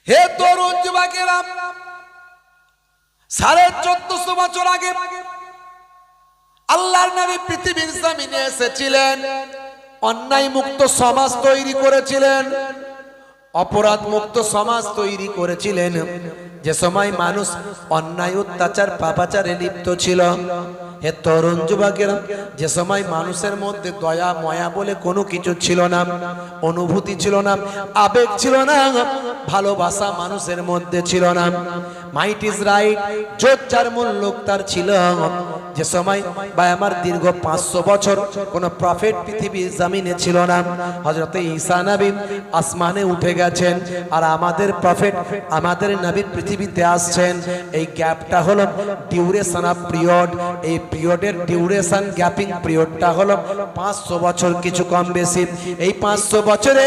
হে তরুণ যুবকেরা, 1450 বছর আগে আল্লাহর নবী পৃথিবীর জমিনে এসেছিলেন, অন্যায় মুক্ত সমাজ তৈরি করেছিলেন, অপরাধ মুক্ত সমাজ তৈরি করেছিলেন। যে সময় মানুষ অন্যায় অত্যাচার পাপাচারে লিপ্ত ছিল, হে তরুণ যুবকেরা, যে সময় মানুষের মধ্যে দয়া মায়া বলে কোনো কিছু ছিল না, অনুভূতি ছিল না, আবেগ ছিল না, ভালোবাসা মানুষের মধ্যে ছিল না, মাইট ইজ রাইট, যোদ্ধার মূল্য তার ছিল। যে সময় ভাই আমার দীর্ঘ 500 বছর কোন প্রফেট পৃথিবীর জমিনে ছিল না। হযরত ঈসা নবী আসমানে উঠে গেছেন আর আমাদের প্রফেট আমাদের নবী পৃথিবীতে আসছেন। এই গ্যাপটা হলো ডিউরেশন অফ পিরিয়ড। এই পিরিয়ডের ডিউরেশন গ্যাপিং পিরিয়ডটা হলো 500 বছর, কিছু কম বেশি। এই 500 বছরে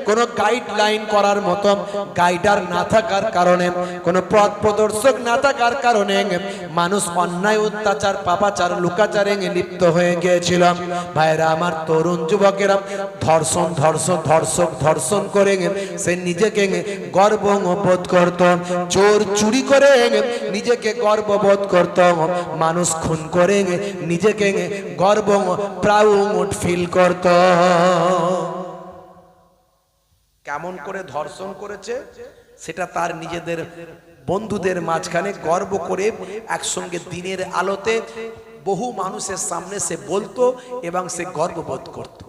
কোনো গাইডলাইন করার মতো গাইডার না থাকার কারণে, কোনো পথ প্রদর্শক না থাকার কারণে মানুষ অন্যায় অত্যাচার পাপাচার লুকাচারে লিপ্ত হয়ে গিয়েছিল। ভাইরা আমার, তরুণ যুবকেরা, ধর্ষণ করে সে নিজেকে গর্ববোধ করত, চোর চুরি করে নিজেকে গর্ববোধ করত, মানুষ খুন করে নিজেকে গর্ব প্রাউড ফিল করত। কেমন করে ধর্ষণ করেছে সেটা তার নিজেদের বন্ধুদের মাঝখানে গর্ব করে একসঙ্গে দিনের আলোতে বহু মানুষের সামনে সে বলতো এবং সে গর্ববোধ করত।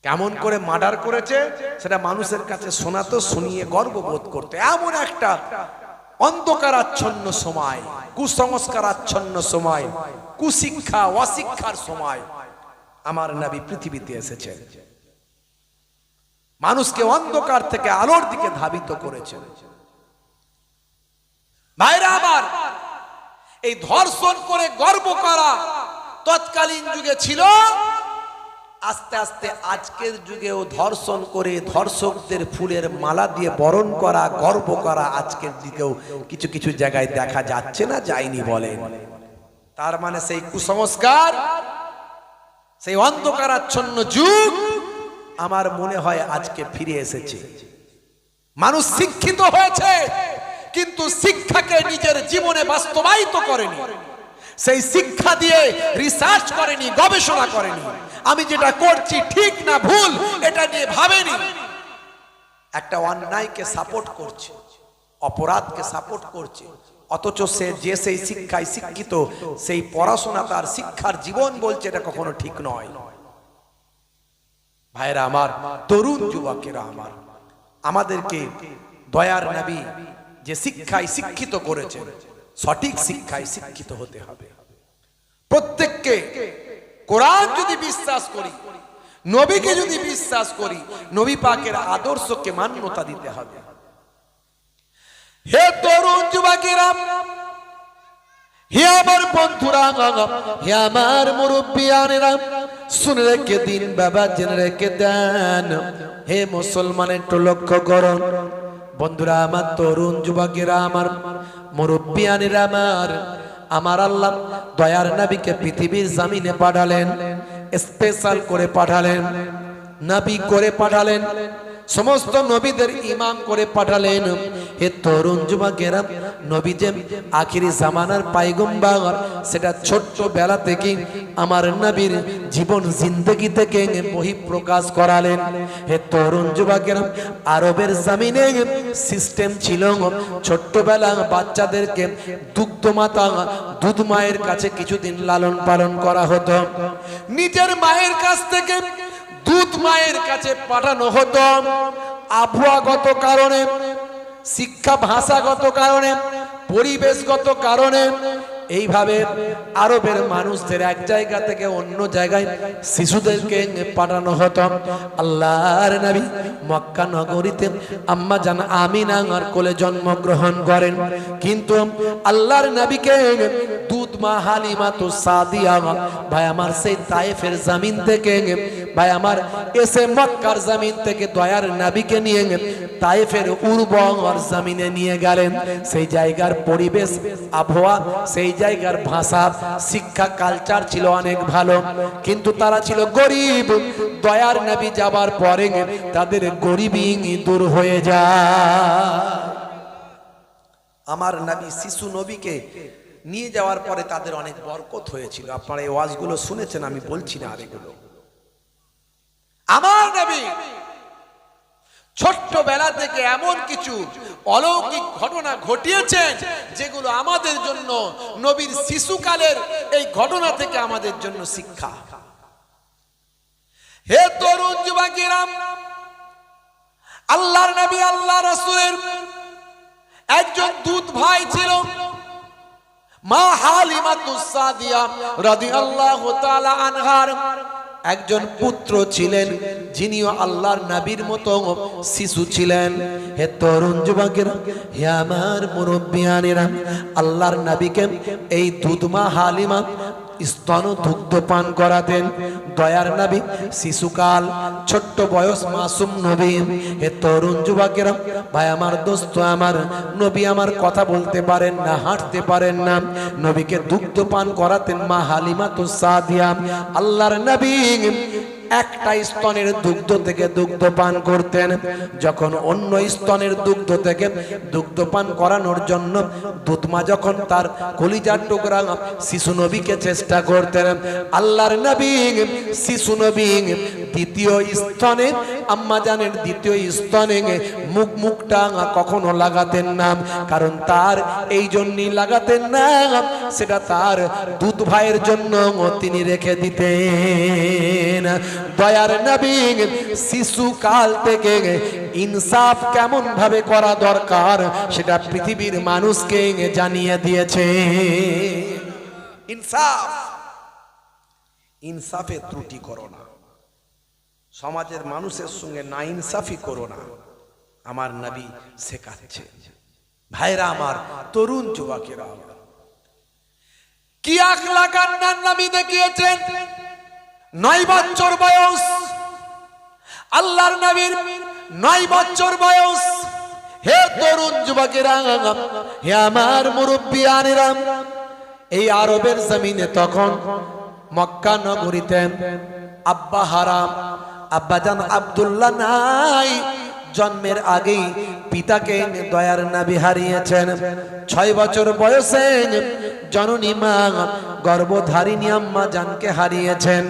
কেমন করে মার্ডার করেছে সেটা মানুষের কাছে শোনাতো, শুনিয়ে গর্ববোধ করতো। এমন একটা অন্ধকারাচ্ছন্ন সময়, কুসংস্কারাচ্ছন্ন সময়, কুশিক্ষা অশিক্ষার সময় আমার নবী পৃথিবীতে এসেছেন, মানুষকে অন্ধকার থেকে আলোর দিকে ধাবিত করেছেন। ভাইরা আমার, এই ধর্ষণ করে গর্ব করা তৎকালীন যুগে ছিল, আস্তে আস্তে আজকের যুগেও ধর্ষণ করে ধর্ষকদের ফুলের মালা দিয়ে বরণ করা, গর্ব করা আজকের দিকেও কিছু কিছু জায়গায় দেখা যাচ্ছে না, যায়নি বলেন। তার মানে সেই কুসংস্কার, সেই অন্ধকারাচ্ছন্ন যুগ আমার মনে হয় আজকে ফিরে এসেছে। মানুষ শিক্ষিত হয়েছে কিন্তু শিক্ষাকে নিজের জীবনে বাস্তবায়িত করেনি, সেই শিক্ষা দিয়ে রিসার্চ করেনি, গবেষণা করেনি, আমি যেটা করছি ঠিক না ভুল এটা নিয়ে ভাবেনি। একটা অন্যায়কে সাপোর্ট করছে, অপরাধকে সাপোর্ট করছে, অথচ সে যে সেই শিক্ষায় শিক্ষিত, সেই পড়াশোনা তার শিক্ষার জীবন বলছে এটা কখনো ঠিক নয়। ভাইরা আমার, তরুণ যুবকেরা আমার, আমাদেরকে দয়ার নবী যে শিক্ষায় শিক্ষিত করেছেন, সঠিক শিক্ষায় শিক্ষিত হতে হবে। প্রত্যেককে কোরআন যদি বিশ্বাস করি, নবীকে যদি বিশ্বাস করি, নবী পাকের আদর্শকে মান্যতা দিতে হবে। হে তরুণ যুবকেরা, হে আমার বন্ধুরা, হে আমার মুরব্বিয়ানেরা, শুনে রেখে দিন বাবা, জেনে রেখে দেন। হে মুসলমান, একটু লক্ষ্য করুন বন্ধুরা আমার, তরুণ যুবকেরা আমার, মুরব্বিয়ানেরা আমার, আমার আল্লাহ দয়ার নবীকে পৃথিবীর জমিনে পাঠালেন, স্পেশাল করে পাঠালেন, নবী করে পাঠালেন, সমস্ত নবীদের ইমাম করে পাঠালেন। হে তরুণ যুবকেরা, নবী যে আখিরি জামানার পয়গম্বর, সেটা ছোট্ট বেলা থেকে আমার নবীর জীবন জিন্দেগি থেকে বহিঃপ্রকাশ করালেন। হে তরুণ যুবকেরা, আরবের জমিনে সিস্টেম ছিল, ছোট্টবেলা বাচ্চাদেরকে দুগ্ধ মাতা, দুধ মায়ের কাছে কিছুদিন লালন পালন করা হতো। নিজের মায়ের কাছ থেকে দুধ মায়ের কাছে পাঠানো হতো। আবহাওয়াগত কারণে, শিক্ষা ভাষাগত কারণে, পরিবেশগত কারণে এইভাবে আরবের মানুষদের এক জায়গা থেকে অন্য জায়গায় শিশুদেরকে পাঠানো হতো। আল্লাহর নবী মক্কা নগরীতে আম্মা জান আমিনার কোলে জন্মগ্রহণ করেন, কিন্তু আল্লাহর নবীকে দুধ মা হালিমা তো সাদিয়া ভাই আমার সেই তায়েফের জমিন থেকে, ভাই আমার এসে মক্কার জমিন থেকে দয়ার নবীকে নিয়ে তায়েফের উর্বর জমিনে নিয়ে গেলেন। সেই জায়গার পরিবেশ, আবহাওয়া, সেই জায়গার ভাষা শিক্ষা কালচার ছিল অনেক ভালো, কিন্তু তারা ছিল গরিব। দয়ার নবী যাবার পরে তাদের গরিবী দূর হয়ে যায়। আমার নবী শিশু নবীকে নিয়ে যাওয়ার পরে তাদের অনেক বরকত হয়েছিল। আপনারা এই ওয়াজগুলো শুনেছেন, আমি বলছি না আর এগুলো। আমার নবী ছোট্টবেলা থেকে এমন কিছু অলৌকিক ঘটনা ঘটিয়েছেন যেগুলো আমাদের জন্য, নবীর শিশুকালের এই ঘটনা থেকে আমাদের জন্য শিক্ষা। হে তরুণ যুবকেরা, আল্লাহর নবী আল্লাহ রাসূলের একজন দুধ ভাই ছিল, মা হালিমাতুস সাদিয়া রাদিয়াল্লাহু তাআলা আনহার একজন পুত্র ছিলেন, যিনিও আল্লাহর নবীর মতো শিশু ছিলেন। হে তরুণ যুবকেরা, হে আমার মুরব্বিয়ানেরা, আল্লাহর নবীকে এই দুধ মা হালিমা স্তন দুগ্ধ পান করাতেন। দয়ার নবী শিশুকাল, ছোট্ট বয়স, মাসুম নবী। হে তরুণ যুবকেরা, ভাই আমার, দোস্ত আমার, নবী আমার কথা বলতে পারেন না, হাঁটতে পারেন না, নবীকে দুগ্ধ পান করাতেন মা হালিমাতুস সাদিয়া। আল্লাহর নবী একটা স্তনের দুগ্ধ থেকে দুগ্ধ পান করতেন। যখন অন্য স্তনের দুগ্ধ থেকে দুগ্ধ পান করানোর জন্য দুধমা যখন তার কলিজার টুকরা শিশু নবীকে চেষ্টা করতেন, আল্লাহর নবী শিশু নবী দ্বিতীয় স্তনে, আম্মা জানের দ্বিতীয় স্তনে মুখটা কখনো লাগাতেন না। কারণ তার এই জন্যই লাগাতেন না, সেটা তার দুধ ভাইয়ের জন্য তিনি রেখে দিতেন। দয়ার নবী শিশুকাল থেকে ইনসাফ কেমন ভাবে করা দরকার সেটা পৃথিবীর মানুষকে জানিয়ে দিয়েছে। ইনসাফ, ইনসাফে ত্রুটি করো না, সমাজের মানুষের সঙ্গে না ইনসাফি করো না, আমার নবী শেখাচ্ছে। ভাইরা আমার, তরুণ যুবকেরা, কি আখলাক আল্লাহর নবী দেখিয়েছেন। 9 বছর বয়স, আল্লাহর নবীর 9 বছর বয়স। হে তরুণ যুবকেরা, হে আমার মুরব্বিয়ানেরা, এই আরবের জমিনে তখন মক্কা নগরীতে আব্বা হারাম, আব্বাজান আব্দুল্লাহ নাই। জন্মের আগেই পিতাকে দয়ার নবী হারিয়েছেন। 6 বছর বয়সে জননী মা গর্ভধারিণী আম্মা জানকে হারিয়েছেন।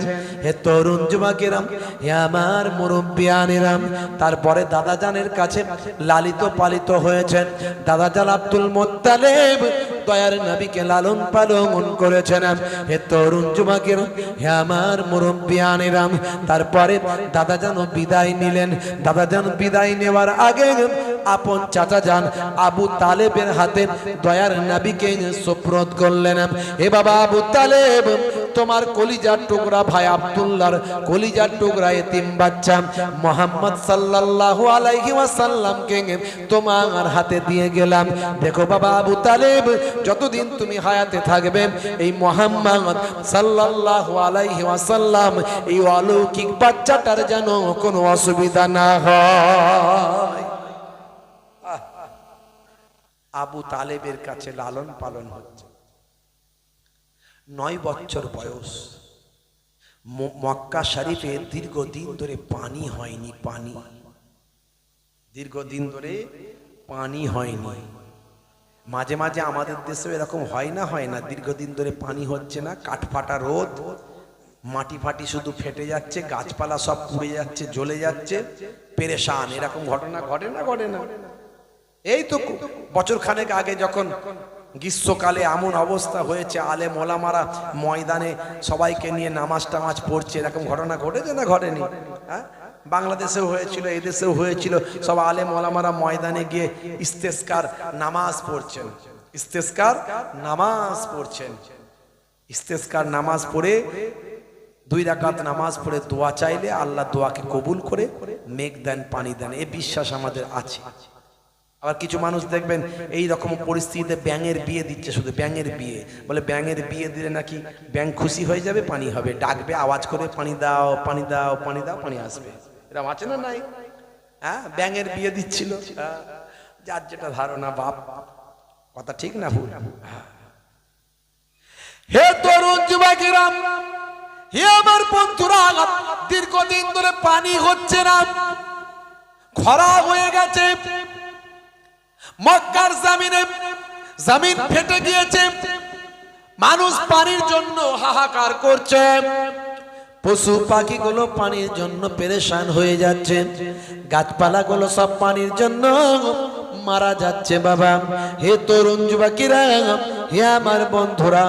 হে তরুণ যুবকেরা, হে আমার মুরব্বিয়ানেরা, তারপরে দাদা জানের কাছে লালিত পালিত হয়েছেন। দাদা জান আব্দুল মুত্তালিব দয়ার নবীকে লালন পালন করেছেন। হে তরুণ যুবকেরা, হে আমার মুরব্বিয়ানেরা, তারপরে দাদা জান বিদায় নিলেন। দাদা জান বিদায় নেওয়ার আগে আপন চাচা যান আবু তালেবের হাতে দয়ার নবীকে সুপ্রত করলেন। হে বাবা আবু তালেব, তোমার কলিজার টুকরা ভাই আব্দুল্লাহর কলিজার টুকরা এতিম বাচ্চা মুহাম্মদ সাল্লাল্লাহু আলাইহি ওয়াসাল্লামকে তোমার হাতে দিয়ে গেলাম। দেখো বাবা আবু তালেব, যতদিন তুমি হায়াতে থাকবে এই মুহাম্মদ সাল্লাল্লাহু আলাইহি ওয়াসাল্লাম এই অলৌকিক বাচ্চাটার যেন কোনো অসুবিধা না হয়। আবু তালেবের কাছে লালন পালন হচ্ছে। 9 বছর বয়স। মক্কা শরীফে দীর্ঘদিন ধরে পানি হয়নি, পানি দীর্ঘদিন ধরে পানি হয়নি। মাঝে মাঝে আমাদের দেশে এরকম হয় না, দীর্ঘদিন ধরে পানি হচ্ছে না, কাঠফাটা রোদ, মাটি ফাটি শুধু ফেটে যাচ্ছে, গাছপালা সব পুড়ে যাচ্ছে, জ্বলে যাচ্ছে, পেরেশান। এরকম ঘটনা ঘটে না? এই তো বছর খানেক আগে যখন গ্রীষ্মকালে এমন অবস্থা হয়েছে, আলেম ওলামারা ময়দানে সবাইকে নিয়ে নামাজ টামাজ পড়ছে, এরকম ঘটনা ঘটেছে না ঘটেনি? হ্যাঁ, বাংলাদেশেও হয়েছিল, এদেশেও হয়েছিল। সব আলেম ওলামারা ময়দানে গিয়ে ইস্তেসকার নামাজ পড়ছেন, ইস্তেসকার নামাজ পড়ছেন। ইস্তেসকার নামাজ পড়ে 2 রাকাত নামাজ পড়ে দোয়া চাইলে আল্লাহ দোয়াকে কবুল করে মেঘ দেন, পানি দেন, এই বিশ্বাস আমাদের আছে। আবার কিছু মানুষ দেখবেন এই রকম পরিস্থিতিতে ব্যাঙের বিয়ে দিচ্ছে, শুধু ব্যাঙের বিয়ে বলে, ব্যাঙের বিয়ে দিলে নাকি ব্যাঙ খুশি হয়ে যাবে, পানি হবে, ডাকবে আওয়াজ করে, পানি দাও পানি দাও পানি দাও, পানি আসবে। এরকম আছে না নাই? হ্যাঁ, ব্যাঙের বিয়ে দিচ্ছিল। যার যেটা ধারণা, বাপ কথা ঠিক না ভুল। হে তরুণ যুবকেরা, হে আমার বন্ধুরা, দীর্ঘদিন ধরে পানি হচ্ছে না, খরা হয়ে গেছে, মক্কার জমিন ফেটে গিয়েছে, মানুষ পানির জন্য হাহাকার করছে, পশু পাখিগুলো পানির জন্য পেরেশান হয়ে যাচ্ছে, গাছপালাগুলো সব পানির জন্য মারা যাচ্ছে। বাবা, হে তরুণ যুবকেরা, হে আমার বন্ধুরা,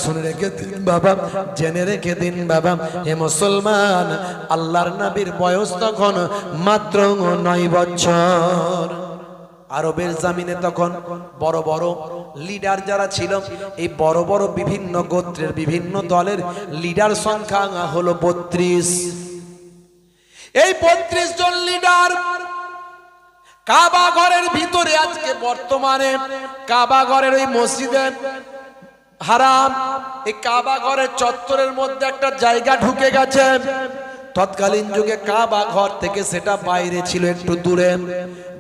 শুনে রেখে দিন বাবা, জেনে রেখে দিন বাবা, হে মুসলমান, আল্লাহর নবীর বয়স তখন মাত্র 9 বছর। আরবের জমিনে তখন বড় বড় লিডার যারা ছিল, এই বড় বড় বিভিন্ন গোত্রের বিভিন্ন দলের লিডার সংখ্যা হলো 32। এই 32 জন লিডার কাবা ঘরের ভিতরে, আজকে বর্তমানে কাবা ঘরের ওই মসজিদে হারাম, এই কাবা ঘরের চত্বরের মধ্যে একটা জায়গা ঢুকে গেছে। তৎকালীন যুগে কাবা ঘর থেকে সেটা বাইরে ছিল, একটু দূরে।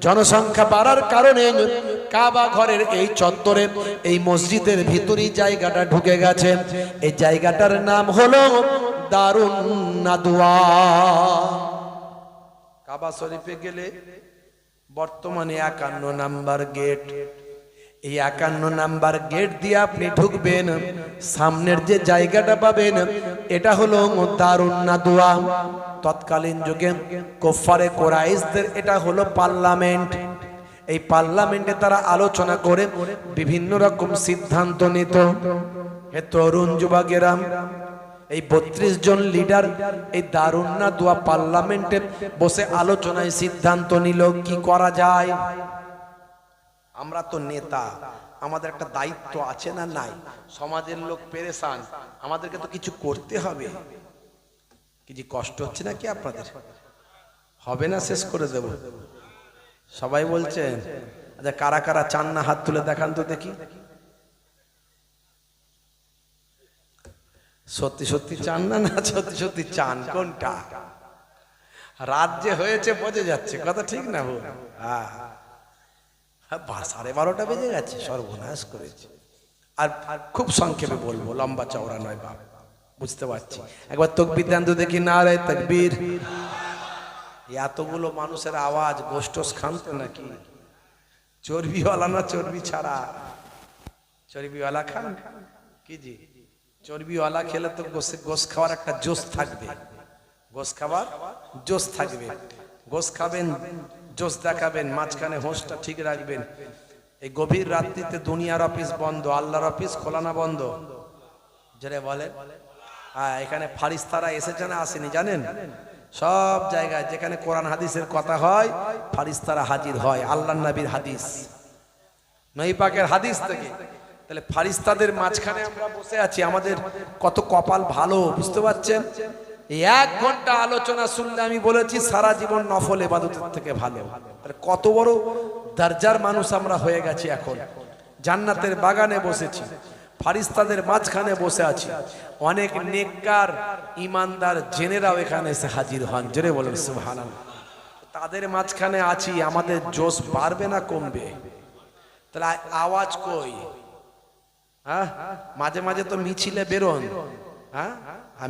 জনসংখ্যা বাড়ার কারণে কাবা ঘরের এই চত্বরে, এই মসজিদের ভিতরেই জায়গাটা ঢুকে গেছে। এই জায়গাটার নাম হলো দারুন নাদওয়া। কাবা শরীফে গেলে বর্তমানে 51 নাম্বার গেট, এই 51 নাম্বার গেট দিয়ে আপনি ঢুকবেন, সামনের যে জায়গাটা পাবেন এটা হলো দারুন নাদওয়া। তৎকালীন যুগে কুফারে কুরাইশদের এটা হলো পার্লামেন্ট। এই পার্লামেন্টে তারা আলোচনা করে বিভিন্ন রকম সিদ্ধান্ত নিত। হে তরুণ যুবকেরা, এই 32 জন লিডার এই দারুন নাদওয়া পার্লামেন্টে বসে আলোচনায় সিদ্ধান্ত নিল কি করা যায়। আমরা তো নেতা, আমাদের একটা দায়িত্ব আছে না নাই? সমাজের লোক পেরেশান, আমাদেরকে তো কিছু করতে হবে। কিছু কষ্ট হচ্ছে নাকি আপনাদের? হবে না, শেষ করে দেব। সবাই বলছেন, আচ্ছা কারা কারা চান না হাত তুলে দেখান তো দেখি। সত্যি সত্যি চান না, না সত্যি সত্যি চান? কোনটা? রাত যে হয়েছে বোঝা যাচ্ছে, কথা ঠিক না? হ্যাঁ, 12:30 বেজে গেছে, সর্বনাশ করেছে। আর খুব সংক্ষেপে বলবো, লম্বা চওড়া নয় বাপ, বুঝতে পারছি। একবার তাকবীর দেন তো দেখি, নারে তাকবীর। এতগুলো মানুষের আওয়াজ, গোষ্ঠস খান্ত নাকি? চর্বিওয়ালা না চর্বি ছাড়া? চর্বিওয়ালা খান কি জি? চর্বিওয়ালা খেলে তো গোশ খাওয়ার একটা জোশ থাকবে, গোশ খাবার জোশ থাকবে। গোশ খাবেন, জোশ দেখাবেন, মাঝখানে হোঁশটা ঠিক রাখবেন। এই গভীর রাত্রিতে দুনিয়ার অফিস বন্ধ, আল্লাহর অফিস খোলা না বন্ধ? যারা বলে হ্যাঁ, এখানে ফারিস্তারা এসেছে না আসেনি জানেন? সব জায়গায় যেখানে কোরআন হাদিসের কথা হয় ফারিস্তারা হাজির হয়, আল্লাহর নবীর হাদিস, নবী পাকের হাদিস থেকে। তাহলে ফারিস্তাদের মাঝখানে আমরা বসে আছি, আমাদের কত কপাল ভালো, বুঝতে পারছেন? এই 1 ঘন্টা আলোচনা শুনলে আমি বলেছি সারা জীবন নফল ইবাদতের থেকে ভালো। কত বড় দরজার মানুষ আমরা হয়ে গেছি এখন। জান্নাতের বাগানে বসেছি, ফারিস্তাদের মাঝখানে বসে আছি। অনেক নেককার ইমানদার জেনেরাও এখানে এসে হাজির হন, জোরে বলেন সুবহানাল্লাহ। তাদের মাঝখানে আছি, আমাদের জোশ বাড়বে না কমবে? তাহলে আওয়াজ কই? হ্যাঁ, মাঝে মাঝে তো মিছিলে বেরোন। হ্যাঁ,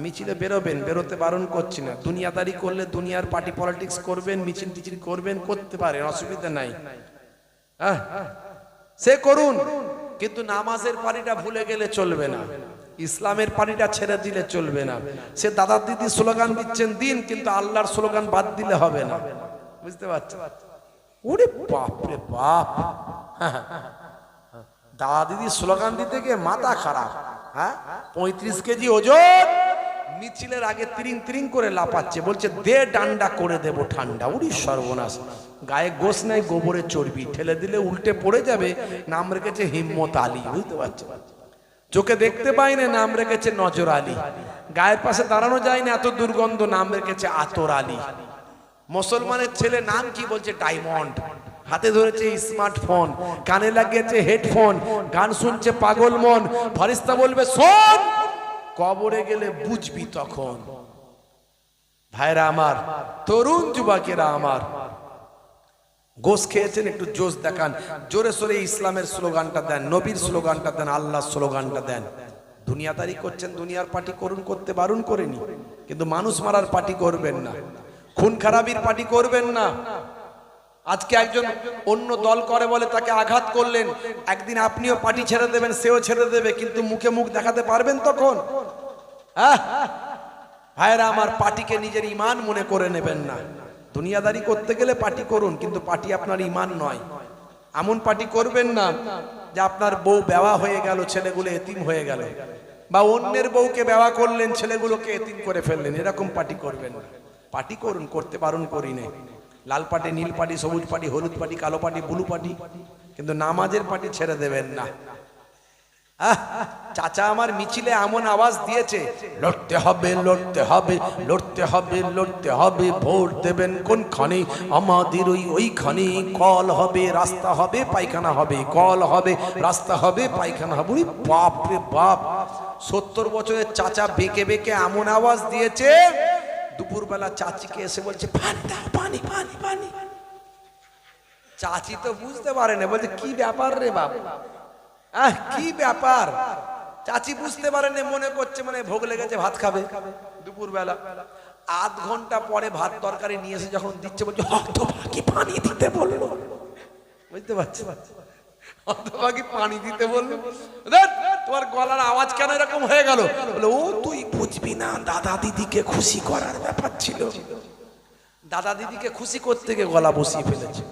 মিছিলে বেরোবেন, বেরোতে বারণ করছি না। দুনিয়াদারি করলে, দুনিয়ার পার্টি পলিটিক্স করবেন, মিছিল টিছিল করবেন, করতে পারেন, অসুবিধা নাই। হ্যাঁ, সে করুন, কিন্তু নামাজের পানিটা ভুলে গেলে চলবে না, ইসলামের পানিটা ছেড়ে দিলে চলবে না। সে দাদা দিদি স্লোগান দিচ্ছেন দিন, কিন্তু আল্লাহর স্লোগান বাদ দিলে হবে না, বুঝতে পারছেন? ওরে বাপ রে বাপ, দাদা দিদি স্লোগান দিতে গিয়ে মাথা খারাপ। হ্যাঁ, 35 কেজি ওজন, মিছিলের আগে তিরিং তিরিং করে লাপাচ্ছে, বলছে দে ডান্ডা করে দেব ঠান্ডা। উড়ি সর্বনাশ, গায়ে গোশ নাই, গোবরে চর্বি, ঠেলে দিলে উল্টে পড়ে যাবে। নাম রেখেছে হিম্মত আলী, বুঝতে পারছো? চোখে দেখতে পাই না, নাম রেখেছে নজর আলী। গায়ের পাশে দাঁড়ানো যায় না, এত দুর্গন্ধ, নাম রেখেছে আতর আলী। মুসলমানের ছেলে নাম কি? বলছে ডায়মন্ড। হাতে ধরেছে স্মার্টফোন, কানে লাগিয়েছে হেডফোন, গান শুনছে পাগল মন। ফারিস্তা বলবে শোন, কবরে গেলে বুঝবি তখন। ভাইরা আমার, তরুণ যুবকেরা আমার, গোশ খেয়েছেন, একটু জোশ দেখান, জোরে সোরে ইসলামের স্লোগানটা দেন, নবীর স্লোগানটা দেন, আল্লাহর স্লোগানটা দেন। দুনিয়াদারি করছেন, দুনিয়ার পার্টি করুন, করতে বারণ করেনি, কিন্তু মানুষ মারার পার্টি করবেন না, খুন খারাপির পার্টি করবেন না। আজকে একজন অন্য দল করে বলে তাকে আঘাত করলেন, একদিন আপনিও পার্টি ছেড়ে দেবেন, সেও ছেড়ে দেবে, কিন্তু মুখে মুখ দেখাতে পারবেন তখন? ভাইরা আমার, পার্টিকে নিজের ইমান মনে করে নেবেন না। দুনিয়াদারি করতে গেলে পার্টি করুন, কিন্তু পার্টি আপনার ইমান নয়। এমন পার্টি করবেন না যে আপনার বউ বেওয়া হয়ে গেল, ছেলেগুলো এতিম হয়ে গেল, বা অন্যের বউকে বেওয়া করলেন, ছেলেগুলোকে এতিম করে ফেললেন, এরকম পার্টি করবেন না। পার্টি করুন, করতে বারণ করি না। লাল পার্টি, নীল পার্টি, সবুজ পার্টি, হলুদ পার্টি, কালো পার্টি, ব্লু পার্টি, কিন্তু নামাজের পার্টি ছেড়ে দেবেন না। চাচা আমার মিছিলে এমন আওয়াজ দিয়েছে, লড়তে হবে, লড়তে হবে, লড়তে হবে, লড়তে হবে, ভোট দেবেন কোনখানে? আমাদের ওইখানে। কল হবে, রাস্তা হবে, পায়খানা হবে, কল হবে, রাস্তা হবে, পায়খানা হবে। বাপ রে বাপ, 70 বছরের চাচা বেঁকে বেঁকে এমন আওয়াজ দিয়েছে, দুপুরবেলা চাচিকে এসে বলছে পানি দাও, পানি পানি পানি। চাচি তো বুঝতে পারে না, বলছে কি ব্যাপার রে বাপ, কি ব্যাপার? চাচি বুঝতে পারেন, মনে করছে মানে ভোগ লেগেছে, ভাত খাবে দুপুর বেলা। আধ ঘন্টা পরে ভাত তরকারি নিয়ে এসে যখন দিচ্ছে, বলছে হতভাগী পানি দিতে বললো। বুঝতে পারছি, হতভাগী পানি দিতে বললো। তোমার গলার আওয়াজ কেন এরকম হয়ে গেল? বলে ও তুই বুঝবি না, দাদা দিদিকে খুশি করার ব্যাপার ছিল। দাদা দিদিকে খুশি করতে গিয়ে গলা বসিয়ে ফেলেছে।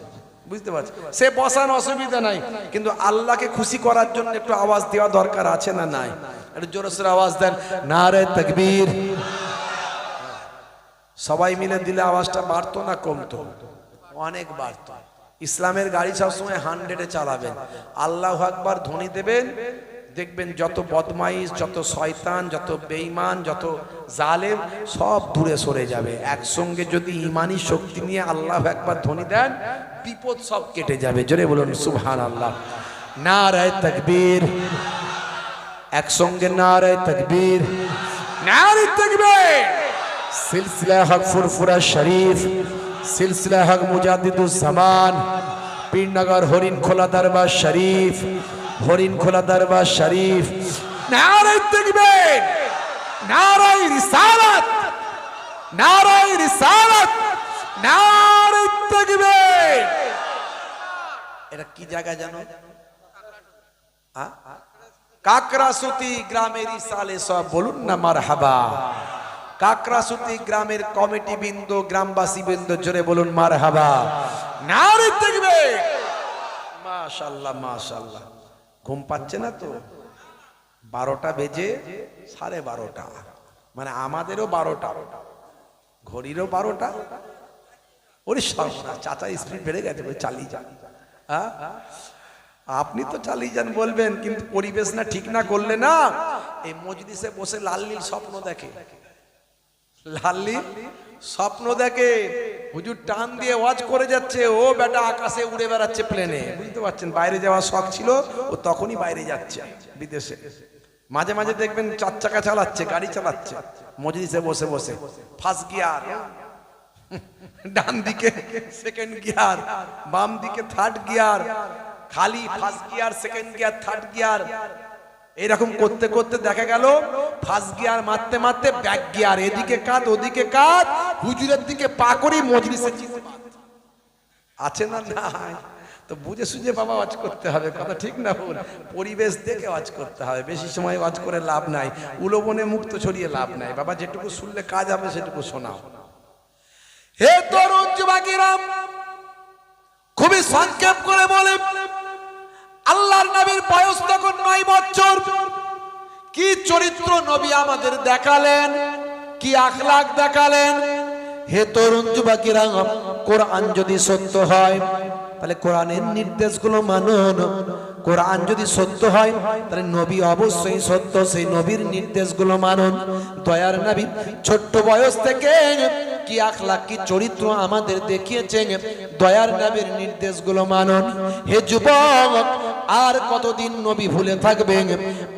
বুঝতে পারছি, সে বসান অসুবিধা নাই, কিন্তু আল্লাহকে খুশি করার জন্য একটু আওয়াজ দেওয়া দরকার আছে না নাই? একটু জোরে সোরে আওয়াজ দেন, নারে তাকবীর। সবাই মিলে দিলে আওয়াজটা বাড়তো না কমতো? অনেক বাড়তো। ইসলামের গাড়ি সবসময় 100-এ চালাবেন, আল্লাহু আকবার ধ্বনি দেবেন, দেখবেন যত বদমাইশ, যত শয়তান, যত বেঈমান, যত জালেম সব দূরে সরে যাবে। একসঙ্গে যদি ইমানি শক্তি নিয়ে আল্লাহু আকবার ধ্বনি দেন, বিপদ সব কেটে যাবে। জোরে বলুন সুবহানাল্লাহ। নারে তাকবীর, একসঙ্গে নারে তাকবীর, নারে তাকবীর। সিলসিলা হক ফুরফুরা শরীফ, সিলসিলা হক মুজাদ্দিদুজ জামান, পীরনগর হরিণ খোলা দরবার শরীফ, হরিণ খোলা দরবার শরীফ। নারে তাকবীর, নারে রিসালাত, নারে রিসালাত, নারে তাকবীর। এটা কি জায়গা জানো? কাকরাসুতি গ্রামের সালে সব বলুন না মারহাবা। কাকরাসুতি গ্রামের কমিটি বৃন্দ, গ্রামবাসী বৃন্দ জোরে বলুন মারহাবা। নারে তাকবীর। মাশাআল্লাহ মাশাআল্লাহ। ঘুম পাচ্ছে না তো? 12টা বেজে 12:30, মানে আমাদেরও 12টা, ঘড়িরও 12টা। ওরে সর্বনাশ, চাচা স্পিড বেড়ে গেছে, চালিয়ে যান। আপনি তো চালিয়ে যান বলবেন, কিন্তু পরিবেশ না ঠিক না করলে না। এই মজলিসে বসে লাল নীল স্বপ্ন দেখে, লাল নীল স্বপ্ন দেখে। হুজুর টান দিয়ে ওয়াজ করে যাচ্ছে, ও বেটা আকাশে উড়ে বেড়াচ্ছে প্লেনে। বুঝতে পারছেন, বাইরে যাওয়ার শখ ছিল, ও তখনই বাইরে যাচ্ছে বিদেশে। মাঝে মাঝে দেখবেন 4 চাকা চালাচ্ছে, গাড়ি চালাচ্ছে মজলিসে বসে বসে। ফার্স্ট গিয়ার, ডান দিকে সেকেন্ড গিয়ার, বাম দিকে থার্ড গিয়ার, খালি first gear, second gear, third gear, এরকম করতে করতে দেখা গেল ফার্স্ট গিয়ার মারতে মারতে ব্যাক গিয়ার, এদিকে কাত ওদিকে কাত, হুজুরের দিকে পা করি মজলিসে। আছে না নাই? তো বুঝে সুঝে বাবা ওয়াজ করতে হবে, কথা ঠিক না ভুল? পরিবেশ দেখে ওয়াজ করতে হবে, বেশি সময় ওয়াজ করে লাভ নাই, উলোবনে মুক্ত ছড়িয়ে লাভ নাই। বাবা যেটুকু শুনলে কাজ হবে সেটুকু শোনাও। হে তরুণ যুবকেরা, খুবই সংক্ষেপ করে বলে, আল্লাহর নবীর বয়স তখন 9 বছর। কি চরিত্র নবী আমাদের দেখালেন, কি আখলাক দেখালেন। হে তরুণ যুবকেরা, কোরআন যদি সত্য হয় তাহলে কোরআনের নির্দেশগুলো মানুন। কোরআন যদি সত্য হয় তাহলে নবী অবশ্যই সত্য, সেই নবীর নির্দেশগুলো মানুন। দয়ার নবী ছোট্ট বয়স থেকে কি আখলাক, কি চরিত্র আমাদের দেখিয়েছেন, দয়ার নবীর নির্দেশগুলো মানুন। হে যুবক, আর কতদিন নবী ভুলে থাকবেন,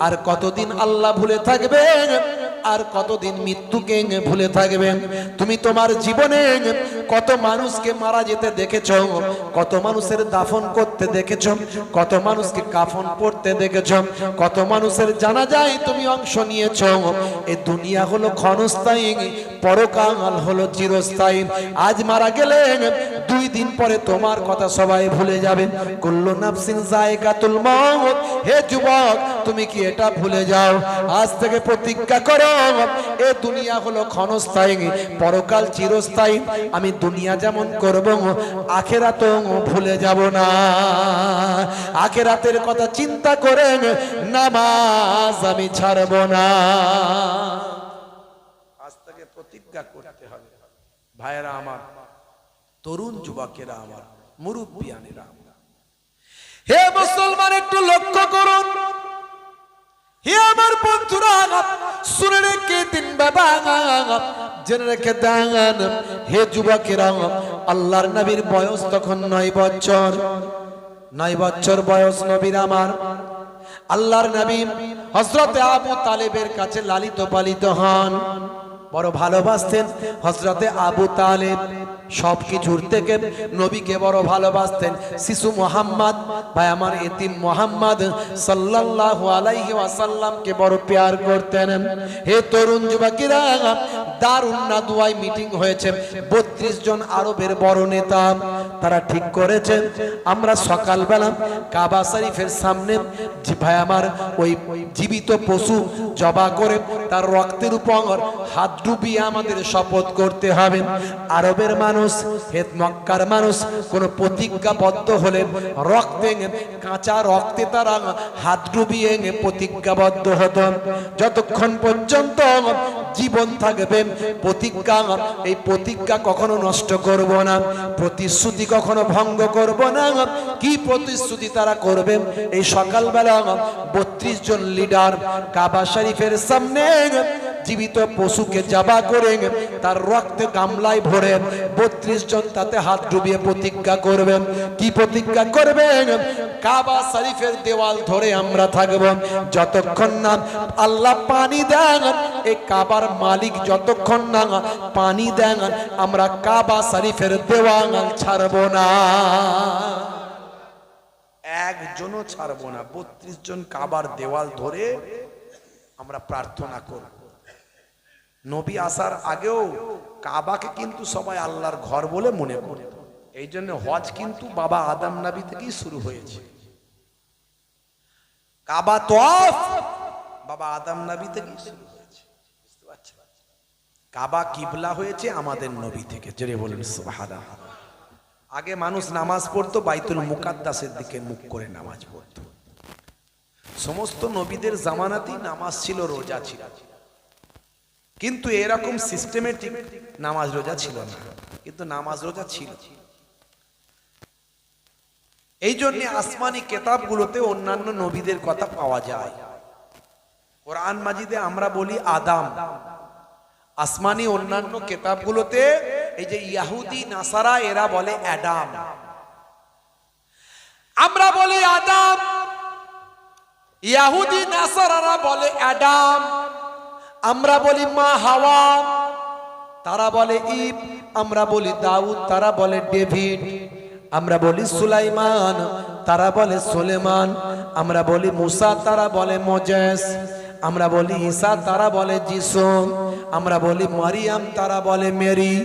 আর কতদিন আল্লাহ ভুলে থাকবেন? আর কতদিন মৃত্যুকে ভুলে থাকবে? তুমি তোমার জীবনে কত মানুষকে মারা যেতে দেখেছো, কত মানুষের দাফন করতে দেখেছো, কত মানুষকে কাফন পড়তে দেখেছো, কত মানুষের জানাজায় তুমি অংশ নিয়েছো। এই দুনিয়া হলো ক্ষণস্থায়ী, পরকাল হলো চিরস্থায়ী। আজ মারা গেলে 2 দিন পরে তোমার কথা সবাই ভুলে যাবে। কুল্লু নাফসিন যায়কাতুল মাউত। হে যুবক, তুমি কি এটা ভুলে যাও? আজ থেকে প্রতিজ্ঞা করো, এ দুনিয়া হলো ক্ষণস্থায়ী, পরকাল চিরস্থায়ী। আমি দুনিয়া যেমন করব, আখিরাতও ভুলে যাব না। আখিরাতের কথা চিন্তা করে নামাজ আমি ছাড়ব না। আজ থেকে প্রতিজ্ঞা করতে হবে। ভাইয়েরা আমার, তরুণ যুবকেরা আমার, মুরব্বিয়ানেরা, হে মুসলমান একটু লক্ষ্য করুন। হে আমার বন্ধুরা, শুনে রেখে দিন বাবা, জেনে রেখে দেন। হে যুবকেরা, আল্লাহর নবীর বয়স তখন 9 বছর। 9 বছর বয়স নবীর আমার। আল্লাহর নবী হযরতে আবু তালেবের কাছে লালিত পালিত হন, বড় ভালোবাসতেন হযরতে আবু তালেব। সবকিছুর থেকে নবীকে বড় ভালোবাসতেন। শিশু মোহাম্মদ, ভাই আমার এতিম মোহাম্মদ সাল্লাল্লাহু আলাইহি ওয়াসাল্লামকে বড় প্যার করতেন। হে তরুণ যুবকেরা, দারুন নাদওয়ায় মিটিং হয়েছে। 32 জন আরবের বড় নেতা, তারা ঠিক করেছে আমরা সকালবেলা কাবা শরীফের সামনে ভাই আমার ওই জীবিত পশু জবাই করে তার রক্তের উপর হাত ডুবিয়ে আমাদের শপথ করতে হবে। আরবের মানুষ, হে মক্কার মানুষ, কোন প্রতিজ্ঞাবদ্ধ হলে রক্তে, কাঁচা রক্তে তারা হাত ডুবিয়ে প্রতিজ্ঞাবদ্ধ হতো। যতক্ষণ পর্যন্ত জীবন থাকবে প্রতিজ্ঞা, এই প্রতিজ্ঞা কখনো নষ্ট করব না, প্রতিশ্রুতি কখনো ভঙ্গ করব না। কি প্রতিশ্রুতি তারা করবে? এই সকালবেলা 32 জন লিডার কাবা শরীফের সামনে জীবিত পশুকে জবাই করে তার রক্তে গামলায় ভরে 32 জন তাতে হাত ডুবিয়ে প্রতিজ্ঞা করবেন। কি প্রতিজ্ঞা করবেন? কাবা শরীফের দেওয়াল ধরে আমরা থাকব যতক্ষণ না আল্লাহ পানি দেন। এই কাবার মালিক যতক্ষণ না পানি দেন, আমরা কাবা শরীফের দেওয়াল ছাড়ব না, একজনও ছাড়ব না। 32 জন কাবার দেওয়াল ধরে আমরা প্রার্থনা করব। নবী আসার আগেও কাবাকে কিন্তু সবাই আল্লাহর ঘর বলে মনে করত। এই জন্য হজ কিন্তু বাবা আদম নবী থেকেই শুরু হয়েছে। কাবা তওয়াফ বাবা আদম নবী থেকেই শুরু হয়েছে, বুঝতে পারছেন? কাবা কিবলা হয়েছে আমাদের নবী থেকে। জোরে বলেন সুবহানাল্লাহ। আগে মানুষ নামাজ পড়তো বাইতুল মুকাদ্দাসের দিকে মুখ করে নামাজ পড়তো। সমস্ত নবীদের জামানাতেই নামাজ ছিল, রোজা ছিল, কিন্তু এরকম সিস্টেমেটিক নামাজ রোজা ছিল না। কিন্তু নামাজ রোজা ছিল। এই জন্য আসমানি কিতাবগুলোতে অন্যান্য নবীদের কথা পাওয়া যায়। কোরআন মাজিদে আমরা বলি আদম, আসমানি অন্যান্য কিতাবগুলোতে এই যে ইহুদি নাসারা এরা বলে অ্যাডাম। আমরা বলি আদম, ইহুদি নাসারারা বলে অ্যাডাম। আমরা বলি মা হাওয়া, তারা বলে ঈব। আমরা বলি দাউদ, তারা বলে ডেভিড। আমরা বলি সুলাইমান, তারা বলে সুলেমান। আমরা বলি মুসা, তারা বলে মোজেস। আমরা বলি ঈসা, তারা বলে যিশু। আমরা বলি মারিয়াম, তারা বলে মেরি।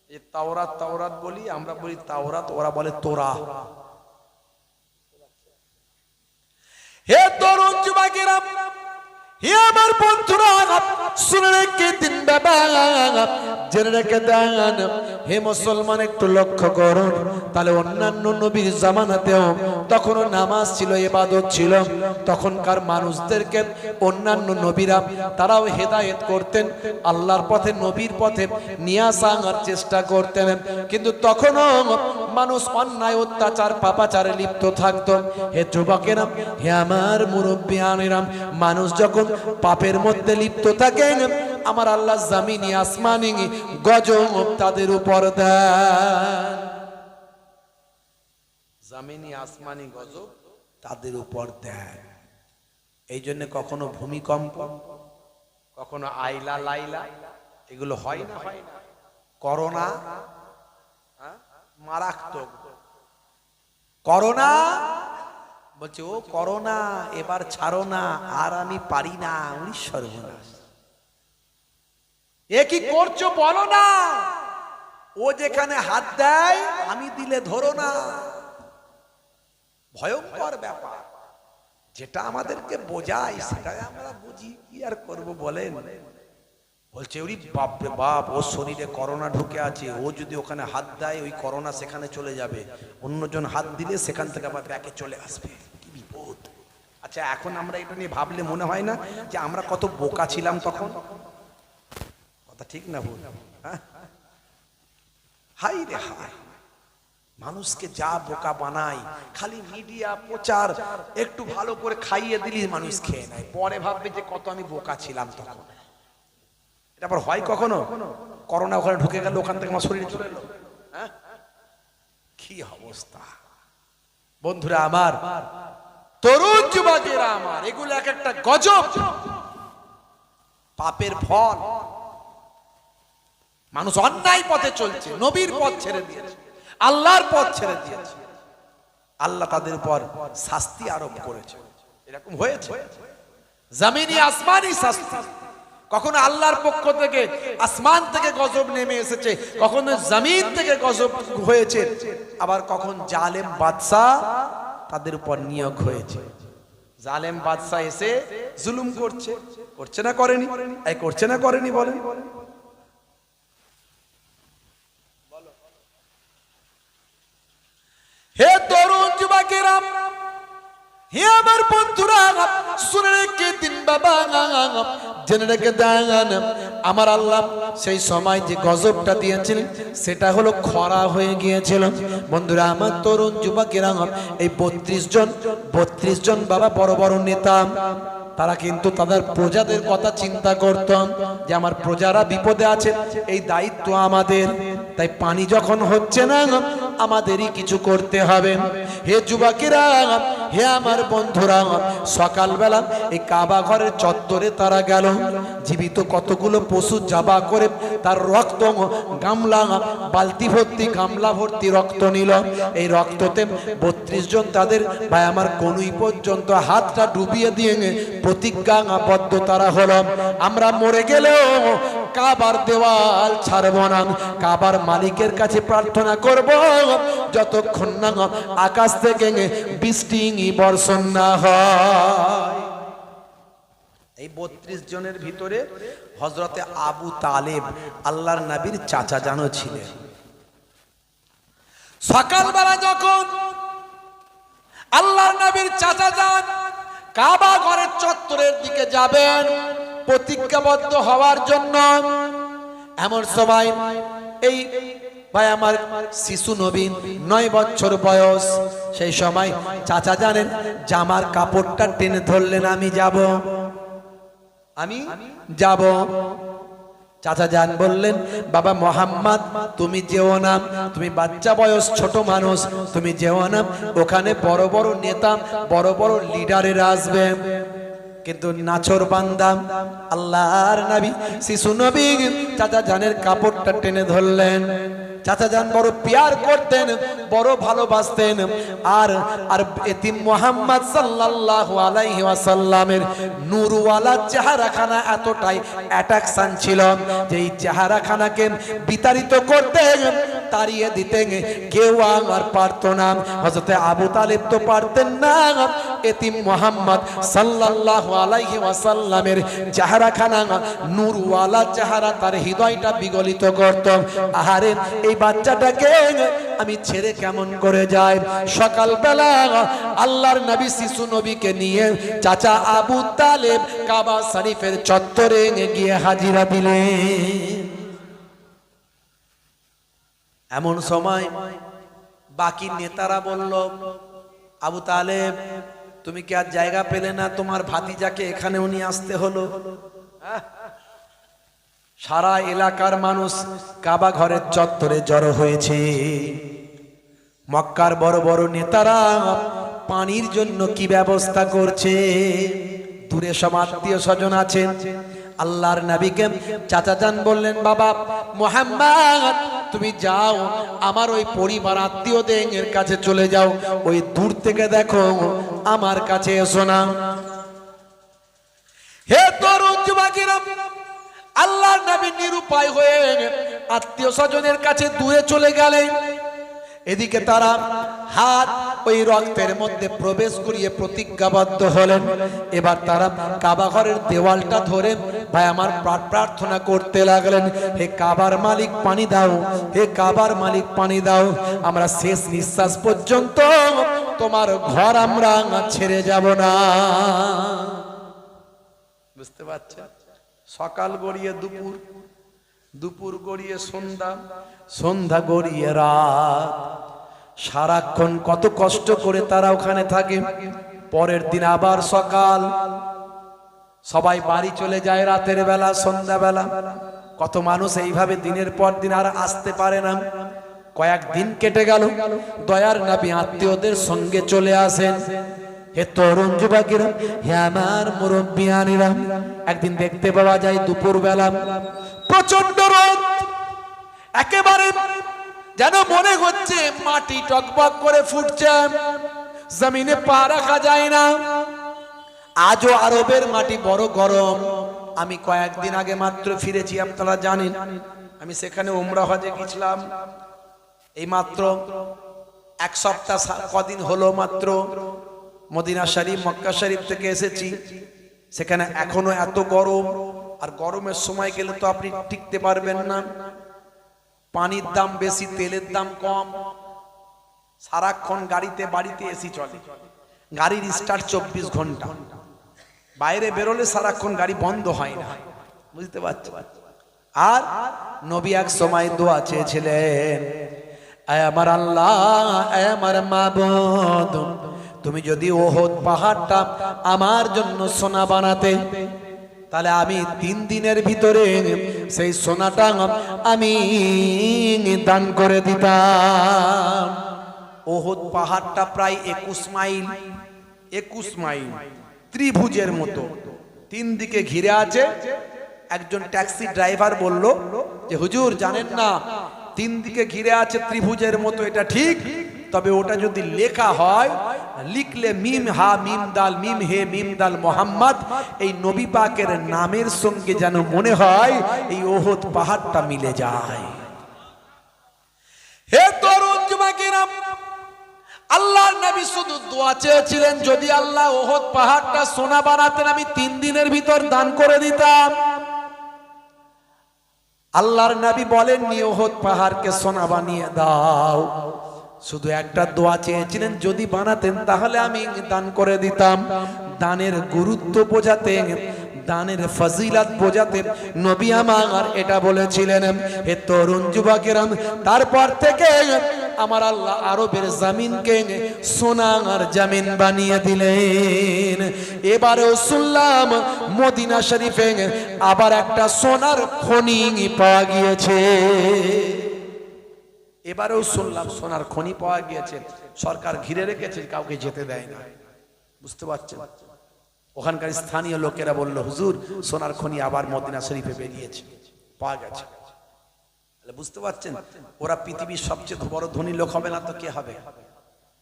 এই তাওরাত তাওরাত বলি, আমরা বলি তাওরাত, ওরা বলে তোরা। হে তরুণ যুবকেরা, হে আমার বন্ধুরা, শুনে রেখে দিন বাবা, জেনে রেখে দেন। হে মুসলমান একটু লক্ষ্য করুন। তাহলে অন্যান্য নবীর জামানাতেও তখনও নামাজ ছিল, ইবাদত ছিল। তখনকার মানুষদেরকে অন্যান্য নবীরা তারাও হেদায়েত করতেন, আল্লাহর পথে, নবীর পথে নিয়ে আসার চেষ্টা করতেন। কিন্তু তখনও মানুষ অন্যায়, অত্যাচার, পাপাচারে লিপ্ত থাকতো। হে যুবকেরা, হে আমার মুরব্বিয়ানেরা, মানুষ যখন পাপের মধ্যে লিপ্ত থাকে, আমার আল্লাহ জমিনি আসমানি গজব তাদের উপর দেন। জমিনি আসমানি গজব তাদের উপর দেন। এই জন্য কখনো ভূমিকম্প, কখনো আইলা লাইলা, এগুলো হয় না? হয় না? করোনা মারাত্মক, করোনা বলছে ও করোনা এবার ছাড়ো না, আর আমি পারি না, উনি সর্বনাশ। এ কি করছো বলো না, ও যেখানে হাত দেয় আমি দিলে ধরো না। ভয়ঙ্কর ব্যাপার, যেটা আমাদেরকে বোঝায় সেটাই আমরা বুঝি, কি আর করব বলেন। বলছে ওরে বাপ রে বাপ, ও শরীরে করোনা ঢুকে আছে, ও যদি ওখানে হাত দেয় ওই করোনা সেখানে চলে যাবে, অন্যজন হাত দিলে সেখান থেকে আবার ব্যাকে চলে আসবে, কি বিপদ। আচ্ছা এখন আমরা এটা নিয়ে ভাবলে মনে হয় না যে আমরা কত বোকা ছিলাম তখন? কথা ঠিক না ভুল? হাই রে হাই, মানুষকে যা বোকা বানায়, খালি মিডিয়া প্রচার, একটু ভালো করে খাইয়ে দিলি মানুষ খেয়ে নেয়, পরে ভাববে যে কত আমি বোকা ছিলাম তখন। এটা আবার হয় কখনো? করোনা ওখানে ঢুকে গেল, ওখান থেকে আমার শরীরে চলে এলো, কি অবস্থা। বন্ধুরা আমার, তরুণ যুবকেরা আমার, এগুলো এক একটা গজব, পাপের ফল। মানুষ অন্যায় পথে চলছে, নবীর পথ ছেড়ে দিয়েছে, আল্লাহর পথ ছেড়ে দিয়েছে, আল্লাহ তাদের উপর শাস্তি আরোপ করেছে। এরকম হয়েছে জমিনি আসমানি শাস্তি, কখনো আল্লাহর পক্ষ থেকে আসমান থেকে গজব নেমে এসেছে, কখনো জমিন থেকে গজব হয়েছে, আবার কখন জালেম বাদশা তাদের উপর নিয়োগ হয়েছে। জালেম বাদশা এসে জুলুম করছে, করছে না করেনি? এই করছে না করেনি বলেন? হে তরুণ যুবকেরা, হে আমার বন্ধুরা, শুনে রেখে দিন বাবা, জেনে রেখে দেন, আমার আল্লাহ সেই সময় যে গজবটা দিয়েছিলেন সেটা হলো খরা হয়ে গিয়েছিল। বন্ধুরা আমার, তরুণ যুবকেরা, এই 32 জন বাবা বড় বড় নেতা, তারা কিন্তু তাদের প্রজাদের কথা চিন্তা করতাম যে আমার প্রজারা বিপদে আছে, এই দায়িত্ব আমাদের, তাই পানি যখন হচ্ছে না আমাদেরই কিছু করতে হবে। হে যুবকেরা, হে আমার বন্ধুরা, সকালবেলা এই কাবা ঘরের চত্বরে তারা গেল, জীবিত কতগুলো পশু জবা করে তার রক্ত গামলা, বালতি ভর্তি গামলা ভর্তি রক্ত নিল। এই রক্ততে 32 জন তাদের ভাই আমার কনুই পর্যন্ত হাতটা ডুবিয়ে দিয়ে প্রতিজ্ঞাবদ্ধ তারা হলো, আমরা মরে গেলেও কাবার দেওয়াল ছাড়ব না, কাবার মালিকের কাছে প্রার্থনা করব যতক্ষণ না আকাশ থেকে বৃষ্টি বর্ষণ না হয়। এই 32 জনের ভিতরে হযরতে আবু তালেব আল্লাহর নবীর চাচা জানো ছিলেন। সকালবেলা যখন আল্লাহর নবীর চাচা যান কাবা ঘরের চত্বরের দিকে যাবেন প্রতিজ্ঞাবদ্ধ হওয়ার জন্য, এমন সময় এই ভাই আমার শিশু নবী 9 বছর বয়স, সেই সময় চাচা জানেন জামার কাপড়টা টেনে ধরলেন, আমি যাব। চাচা জান বললেন, বাবা মোহাম্মদ তুমি যেও না, তুমি বাচ্চা বয়স ছোট মানুষ, তুমি যেও না, ওখানে বড় বড় নেতা বড় বড় লিডারেরা আসবে। কিন্তু নাছর বান্দা আল্লাহর নবী শিশু নবী চাচা জানের কাপড়টা টেনে ধরলেন। চাচা জান বড় প্যার করতেন, বড় ভালোবাসতেন, আর এতিম মুহাম্মদ সাল্লাল্লাহু আলাইহি ওয়াসাল্লামের নূরওয়ালা চেহারাখানা এতটাই অ্যাট্রাকশন ছিল যে এই চেহারাখানাকে বিতাড়িত করতেন, তাড়িয়ে দিতেন কেউ আর পারত না। হযরতে আবু তালেব তো পারতেন না, এতিম মুহাম্মদ সাল্লাল্লাহু আলাইহি ওয়াসাল্লামের চেহারাখানা নূরওয়ালা চেহারা তার হৃদয়টা বিগলিত করত। আহারে এই বাচ্চাটাকে আমি ছেড়ে কেমন করে যাই। সকালবেলা আল্লাহর নবী শিশু নবীকে নিয়ে চাচা আবু তালেব কাবা শরীফের চত্বরে গিয়ে হাজিরা দিলেন। এমন সময় বাকি নেতারা বলল, আবু তালেব তুমি কি আর জায়গা পেলে না, তোমার ভাতিজাকে এখানেও নিয়ে আসতে হলো। সারা এলাকার মানুষ কাবা ঘরের চত্বরে জড়ো হয়েছে। মক্কার বড় বড় নেতারা পানির জন্য কি ব্যবস্থা করছে, দূরে সব আত্মীয় স্বজন আছেন, আল্লাহর নবীকে চাচা যান বললেন, বাবা মুহাম্মদ তুমি যাও আমার ওই পরিবার আত্মীয়দের কাছে চলে যাও, ওই দূর থেকে দেখো আমার কাছে এসো না। হে তরুণ যুবকেরা, আল্লাহর নবী নিরুপায় হয়ে আত্মীয় স্বজনের কাছে দূরে চলে গেলেন। এদিকে তারা হাত ওই রক্তের মধ্যে প্রবেশ করিয়ে প্রতিজ্ঞাবদ্ধ হলেন। এবার তারা কাবা ঘরের দেওয়ালটা ধরে ভাই আমার প্রার্থনা করতে লাগলেন, হে কাবার মালিক পানি দাও, হে কাবার মালিক পানি দাও, আমরা শেষ নিঃশ্বাস পর্যন্ত তোমার ঘর আমরা ছেড়ে যাব না। বুঝতে পারছেন? সকাল গড়িয়ে দুপুর, দুপুর গড়িয়ে সন্ধ্যা, সন্ধ্যা গড়িয়ে রাত, সারাক্ষণ কত কষ্ট করে তারা ওখানে থাকে। পরের দিন আবার সকাল, সবাই বাড়ি চলে যায় রাতের বেলা, সন্ধ্যা বেলা। কত মানুষ এইভাবে দিনের পর দিন আর আসতে পারে না। কয়েকদিন কেটে গেল, দয়ার নবী আত্মীয়দের সঙ্গে চলে আসেন। হে তরুণ যুবকেরা, হে আমার মুরব্বিয়ানেরা, একদিন দেখতে পাওয়া যায় দুপুর বেলা প্রচন্ড রোদ, একেবারে যেন মনে হচ্ছে মাটি টকবক করে ফুটছে, জমিনে পা রাখা যায় না। আজও আরবের মাটি বড় গরম। আমি কয়েকদিন আগে মাত্র ফিরেছি, আপনারা জানেন আমি সেখানে উমরা হজে গেছিলাম। এই মাত্র এক সপ্তাহ কদিন হলো মাত্র মদিনা শরীফ মক্কা শরীফ থেকে এসেছি। সেখানে এখনো এত গরম, আর গরমের সময় গেলে তো আপনি টিকতে পারবেন না। পানির দাম বেশি, তেলের দাম কম, সারাক্ষণ গাড়িতে বাড়িতে এসি চলে, গাড়ির স্টার্ট 24 ঘন্টা, বাইরে বেরোলে সারাক্ষণ গাড়ি বন্ধ হয় না। বুঝতে পারছো? আর নবী এক সময় দোয়া চেয়েছিলেন, আয় আমার আল্লাহ, আয় আমার মাবুদ, তুমি যদি ওহদ পাহাড়টা আমার জন্য সোনা বানাতে, তাহলে আমি 3 দিনের ভিতরে সেই সোনাটা আমি দান করে দিতাম। ওহদ পাহাড়টা প্রায় 21 মাইল, 21 মাইল ত্রিভুজের মতো 3 দিকে ঘিরে আছে। একজন ট্যাক্সি ড্রাইভার বলল যে হুজুর জানেন না 3 দিকে ঘিরে আছে ত্রিভুজের মতো, এটা ঠিক, তবে ওটা যদি লেখা হয়, লিখলে মিম হা মিম দাল মিম হে মিম দাল মোহাম্মদ, এই নবী পাকের নামের সঙ্গে যেন মনে হয় এই ওহদ পাহাড়টা মিলে যায়। হে তরুণ যুবকেরা, আল্লাহর নবী শুধু দোয়া চেয়েছিলেন, যদি আল্লাহ ওহদ পাহাড়টা সোনা বানাতেন আমি 3 দিনের ভিতর দান করে দিতাম। আল্লাহর নবী বলেননি ওহদ পাহাড়কে সোনা বানিয়ে দাও, শুধু একটা দোয়া চেয়েছিলেন, যদি বানাতেন তাহলে আমি দান করে দিতাম। দানের গুরুত্ব বোঝাতে, দানের ফজিলত বোঝাতে নবী আমার এটা বলেছিলেন। হে তরুণ যুবকেরা, তারপর থেকে আমার আল্লাহ আরবের জমিনকে সোনার জমিন বানিয়ে দিলেন। এবারেও শুনলাম মদিনা শরীফে আবার একটা সোনার খনি পাওয়া গিয়েছে। এবারেও শুনলাম সোনার খনি পাওয়া গিয়েছে, সরকার ঘিরে রেখেছে, কাউকে যেতে দেয় না। বুঝতে পারছেন? ওখানকার স্থানীয় লোকেরা বলল, হুজুর সোনার খনি আবার মদিনা শরীফে বেরিয়েছে, পাওয়া গেছে। বুঝতে পারছেন? ওরা পৃথিবীর সবচেয়ে বড় ধনী লোক হবে না তো কে হবে?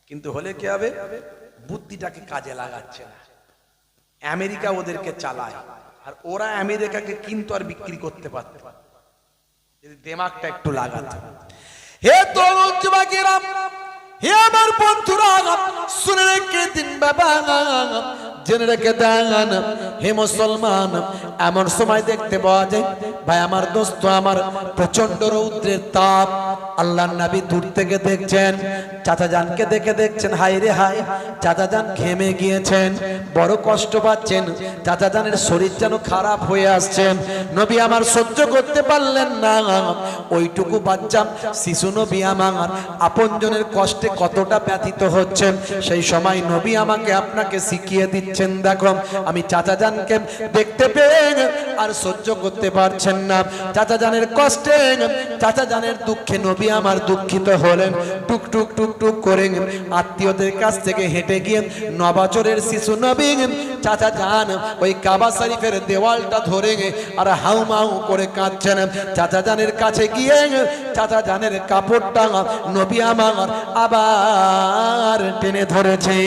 কিন্তু হলে কে হবে? বুদ্ধিটাকে কাজে লাগাচ্ছে না। আমেরিকা ওদেরকে চালায়, আর ওরা আমেরিকাকে কিন্তু আর বিক্রি করতে পারত যদি দিমাগটা একটু লাগাতো। হে তরুণ যুবকেরা, হে আমার বন্ধুরা, শুনে রেখে দিন বাবা, জেনে রেখে দেন হে মুসলমান। এমন সময় দেখতে পাওয়া যায়, ভাই আমার দোস্ত আমার, প্রচন্ড রৌদ্রের তাপ। আল্লাহর নবী দূর থেকে দেখছেন, চাচা জানকে দেখে দেখছেন হায় রে হায়, চাচা জান ঘেমে গিয়েছেন, বড় কষ্ট পাচ্ছেন, চাচা জানের শরীর যেন খারাপ হয়ে আসছেন। নবী আমার সহ্য করতে পারলেন না, ওইটুকু বাচ্চা শিশু নবী আমার আপনজনের কষ্টে কতটা ব্যথিত হচ্ছেন, সেই সময় নবী আমাকে আপনাকে শিখিয়ে দিচ্ছেন, দেখো আমি চাচা জানকে দেখতে পেয়ে আর সহ্য করতে পারছেন না, চাচা জানের কষ্টে, চাচা জানের দুঃখে নবী আমার দুঃখিত হলেন, টুক টুক টুক টুক করে আত্মীয়দের কাছ থেকে হেঁটে গিয়ে 9 বছরের শিশু নবী চাচা যান ওই কাবা শরীফের দেওয়ালটা ধরে আর হাউমাউ করে কাঁদছেন। চাচা জানের কাছে গিয়ে চাচা জানের কাপড়টা নবী আমার আবার টেনে ধরেছে,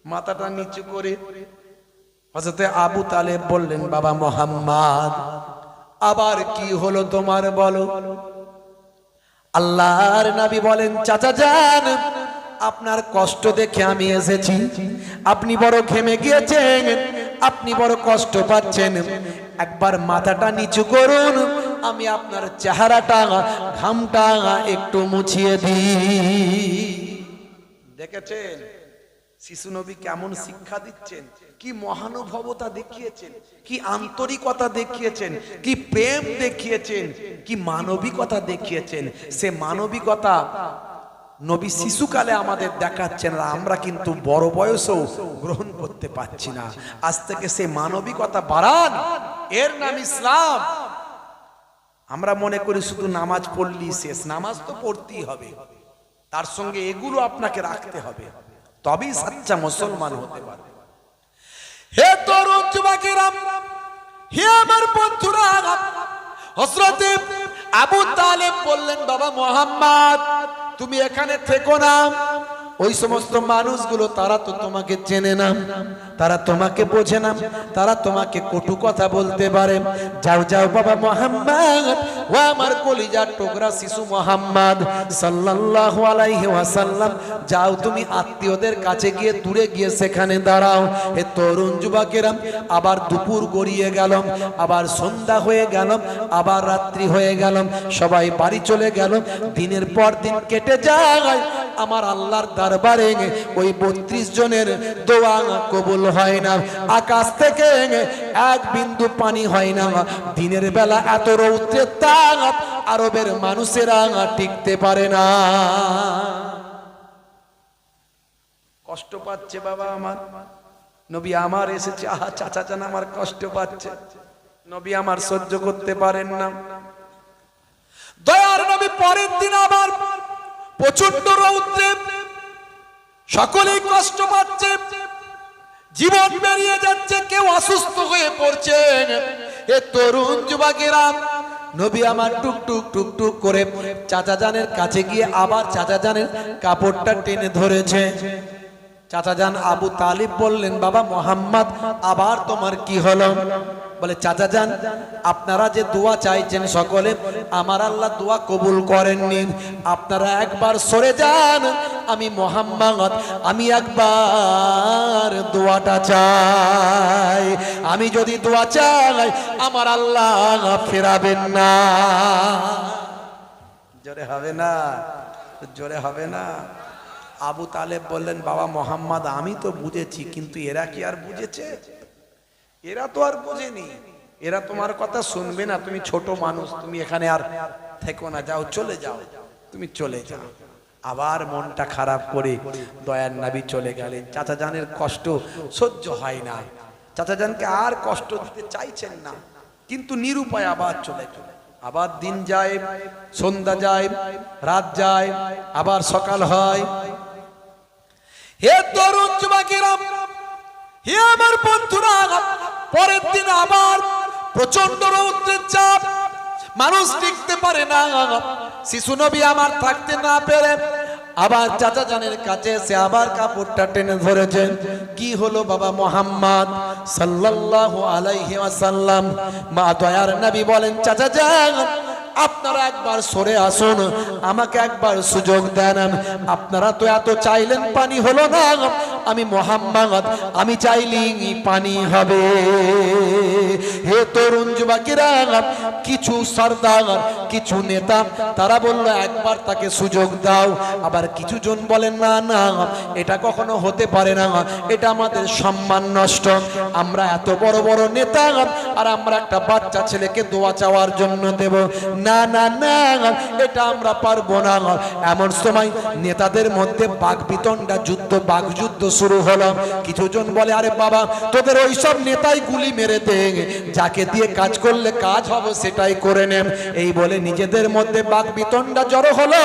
মাথাটা নিচু করে। হযরতে আবু তালেব বললেন, বাবা মুহাম্মদ, আবার কি হলো তোমার বলো। আল্লাহর নবী বলেন, চাচা যান, আপনার কষ্ট দেখে আমি এসেছি। আপনি বড় ঘেমে গিয়েছেন, আপনি বড় কষ্ট পাচ্ছেন, একবার মাথাটা নিচু করুন, আমি আপনার চেহারাটা ঘামটা একটু মুছিয়ে দিই। দেখেছেন শিশু নবী কেমন শিক্ষা দিচ্ছেন, কি মহানুভবতা দেখিয়েছেন, কি আন্তরিকতা দেখিয়েছেন, কি প্রেম দেখিয়েছেন, কি মানবিকতা দেখিয়েছেন। সে মানবিকতা নবী শিশুকালে আমাদের দেখাচ্ছেন, আর আমরা কিন্তু বড় বয়সেও গ্রহণ করতে পারছি না। আজ থেকে সে মানবিকতা বাড়ান, এর নাম ইসলাম। আমরা মনে করি শুধু নামাজ পড়লেই শেষ, নামাজ তো পড়তেই হবে, তার সঙ্গে এগুলো আপনাকে রাখতে হবে, তবেই সচ্চা মুসলমান হতে পারবে। হে তরুণ যুবকেরা, হে আমার বন্ধুরা, হযরতে আবু তালেব বললেন, বাবা মুহাম্মদ, তুমি এখানে থেকো না। ওই সমস্ত মানুষগুলো তারা তো তোমাকে চেনে না, তারা তোমাকে বোঝে না, তারা তোমাকে কটু কথা বলতে পারে। যাও যাও বাবা মুহাম্মদ, ও আমার কলিজার টুকরা শিশু মুহাম্মদ সাল্লাল্লাহু আলাইহি ওয়াসাল্লাম, যাও তুমি আত্মীয়দের কাছে গিয়ে দূরে গিয়ে সেখানে দাঁড়াও। হে তরুণ যুবকেরা, আবার দুপুর গড়িয়ে গেল, আবার সন্ধ্যা হয়ে গেল, আবার রাত্রি হয়ে গেল, সবাই বাড়ি চলে গেল। দিনের পর দিন কেটে যায়, আমার আল্লাহর দরবারে ওই 32 জনের দোয়া কবুল হয় না। আকাশ থেকে এক বিন্দু পানি হয় না। দিনের বেলা এত রৌদ্রের তাপ আরবের মানুষেরা টিকতে পারে না। কষ্ট পাচ্ছে বাবা আমার, নবী আমার এসেছে, আহা চাচা জান আমার কষ্ট পাচ্ছে, নবী আমার সহ্য করতে পারেন না। দয়ার নবী পরের দিন আবার প্রচন্ড রৌদ্রে, সকলেই কষ্ট পাচ্ছে, জীবন বেরিয়ে যাচ্ছে, কেউ অসুস্থ হয়ে পড়ছে। এ তরুণ যুবকেরা, নবী আমার টুক টুক টুক টুক করে চাচা জানের কাছে গিয়ে আবার চাচা জানের কাপড়টা টেনে ধরেছে। চাচা জান আবু তালিব বললেন, বাবা মুহাম্মদ, আবার তোমার কি হলো? বলে, চাচা জান, আপনারা যে দোয়া চাইছেন সকলে, আমার আল্লাহ দোয়া কবুল করেননি। আপনারা একবার সরে যান, আমি মুহাম্মদ, আমি একবার দোয়াটা চাই। আমি যদি দোয়া চাই, আমার আল্লাহ ফেরাবেন না। জোরে হবে না, জোরে হবে না। আবু তালেব বললেন, বাবা মুহাম্মদ, আমি তো বুঝেছি, কিন্তু এরা কি আর বুঝেছে? এরা তো আর বোঝেনি, এরা তোমার কথা শুনবে না। তুমি ছোট মানুষ, তুমি এখানে আর থেকো না, যাও, চলে যাও, তুমি চলে যাও। আবার মনটা খারাপ করে দয়ার নবী চলে গেলেন। চাচা জানের কষ্ট সহ্য হয় না, চাচা জানকে আর কষ্ট দিতে চাইছেন না, কিন্তু নিরুপায় আবার চলে গেলেন। আবার দিন যায়, সন্ধ্যা যায়, রাত যায়, আবার সকাল হয়। হে তরুণ যুবকেরা, হে আমার বন্ধুরা, পরের দিন আবার প্রচন্ড রৌদ্রের চাপ, মানুষ টিকতে পারে না। শিশু নবী আমার থাকতে না পেরে আবার চাচা জানের কাছে এসে আবার কাপড়টা টেনে ধরেছেন। কি হলো বাবা মুহাম্মদ সাল্লাল্লাহু আলাইহি ওয়াসাল্লাম? মা দয়ার নবী বলেন, চাচা জান, আপনারা একবার সরে আসুন, আমাকে একবার সুযোগ দেন। আপনারা তো এত চাইলেন, পানি হলো না। আমি মুহাম্মদ, আমি চাইলি পানি হবে। হে তরুণ যুবকেরা, কিছু সরদার, কিছু নেতা, তারা বলল একবার তাকে সুযোগ দাও। আবার কিছু জন বলেন, না না, এটা কখনো হতে পারে না, এটা আমাদের সম্মান নষ্ট। আমরা এত বড় বড় নেতা, আর আমরা একটা বাচ্চা ছেলেকে দোয়া চাওয়ার জন্য দেব? না না না, এটা আমরা পারবো না। এমন সময় নেতাদের মধ্যে বাকবিতণ্ডা যুদ্ধ, বাকযুদ্ধ শুরু হলো। কিছুজন বলে আরে বাবা তোদের ওই সব নেতাই গুলি মেরে দে, যাকে দিয়ে কাজ করলে কাজ হবে সেটাই করে নেন। এই বলে নিজেদের মধ্যে বাকবিতণ্ডা জড়ো হলো।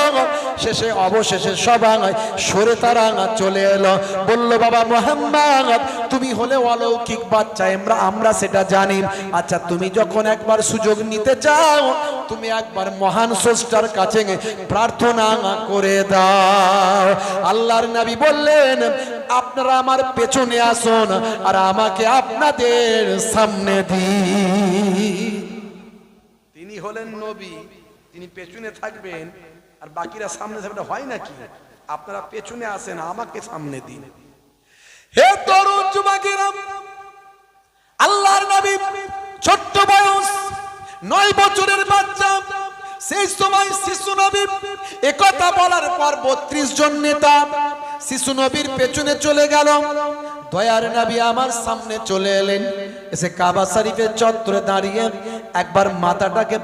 শেষে অবশেষে সবাই সরে তারা চলে এলো। বলল বাবা মুহাম্মদ তুমি হলে অলৌকিক বাচ্চা, আমরা সেটা জানি। আচ্ছা তুমি যখন একবার সুযোগ নিতে চাও তুমি একবার মহান স্রষ্টার কাছে প্রার্থনা করে দাও। আল্লাহর নবী বললেন আপনারা আমার পেছনে আসুন আর আমাকে আপনাদের সামনে দিন। তিনি হলেন নবী, তিনি পেছনে থাকবেন আর বাকিরা সামনে থাকবে, হয় নাকি? আপনারা পেছনে আসেন, আমাকে সামনে দিন। হে তরুণ যুবকেরা, আল্লাহর নবী ছোট্ট বয়স 9 বছরের বাচ্চা, সেই সময় শিশু নবী একথা বলার পর 32 জন নেতা শিশু নবীর পেছনে চলে গেল। দয়ার নবী আমার সামনে চলে এলেন, এসে কাবা শরীফের চত্বরে দাঁড়িয়ে একবার মাথাটাকে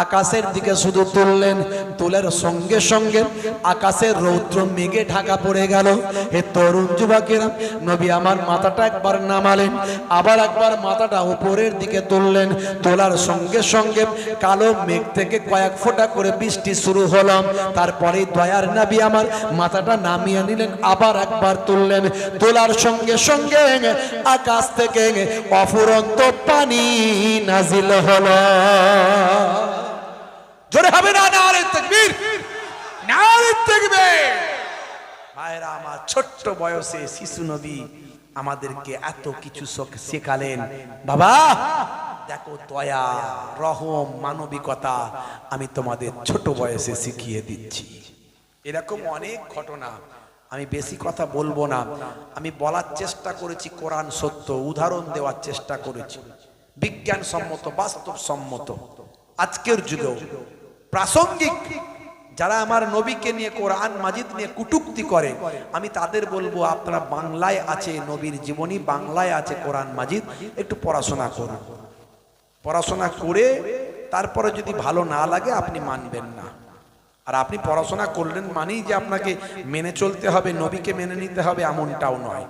আকাশের দিকে শুধু তুললেন। তোলার সঙ্গে সঙ্গে আকাশের রৌদ্র মেঘে ঢাকা পড়ে গেল। হে তরুণ যুবকেরা, নবী আমার মাথাটা একবার নামালেন, আবার একবার মাথাটা উপরের দিকে তুললেন। তোলার সঙ্গে সঙ্গে কালো মেঘ থেকে কয়েক ফোঁটা করে বৃষ্টি শুরু হলো। তারপরে দয়ার নবী আমার মাথাটা নামিয়ে নিলেন, আবার একবার তুললেন। তোলার সঙ্গে সঙ্গে আকাশ থেকে অফুরন্ত পানি নাজিল হলো। জোরে হবে না নারে তাকবীর, নারে তাকবীর। ভাইরা আমার, ছোট্ট বয়সে শিশু নবী আমাদেরকে এত কিছু শেখালেন। বাবা দেখো, দয়া, রহম, মানবিকতা আমি তোমাদের ছোট বয়সে শিখিয়ে দিচ্ছি। এরকম অনেক ঘটনা, আমি বেশি কথা বলবো না। আমি বলার চেষ্টা করেছি কোরআন সত্য, উদাহরণ দেওয়ার চেষ্টা করেছি বিজ্ঞানসম্মত, বাস্তবসম্মত। আজকের যুগেও প্রাসঙ্গিক যারা আমার নবীকে নিয়ে, কোরআন মাজিদ নিয়ে কটূক্তি করে, আমি তাদের বলবো আপনারা বাংলায় আছে নবীর জীবনী, বাংলায় আছে কোরআন মাজিদ, একটু পড়াশোনা করুন। পড়াশোনা করে তারপরে যদি ভালো না লাগে আপনি মানবেন না। আর আপনি পড়াশোনা করলেন মানেই যে আপনাকে মেনে চলতে হবে, নবীকে মেনে নিতে হবে, এমনটাও নয়।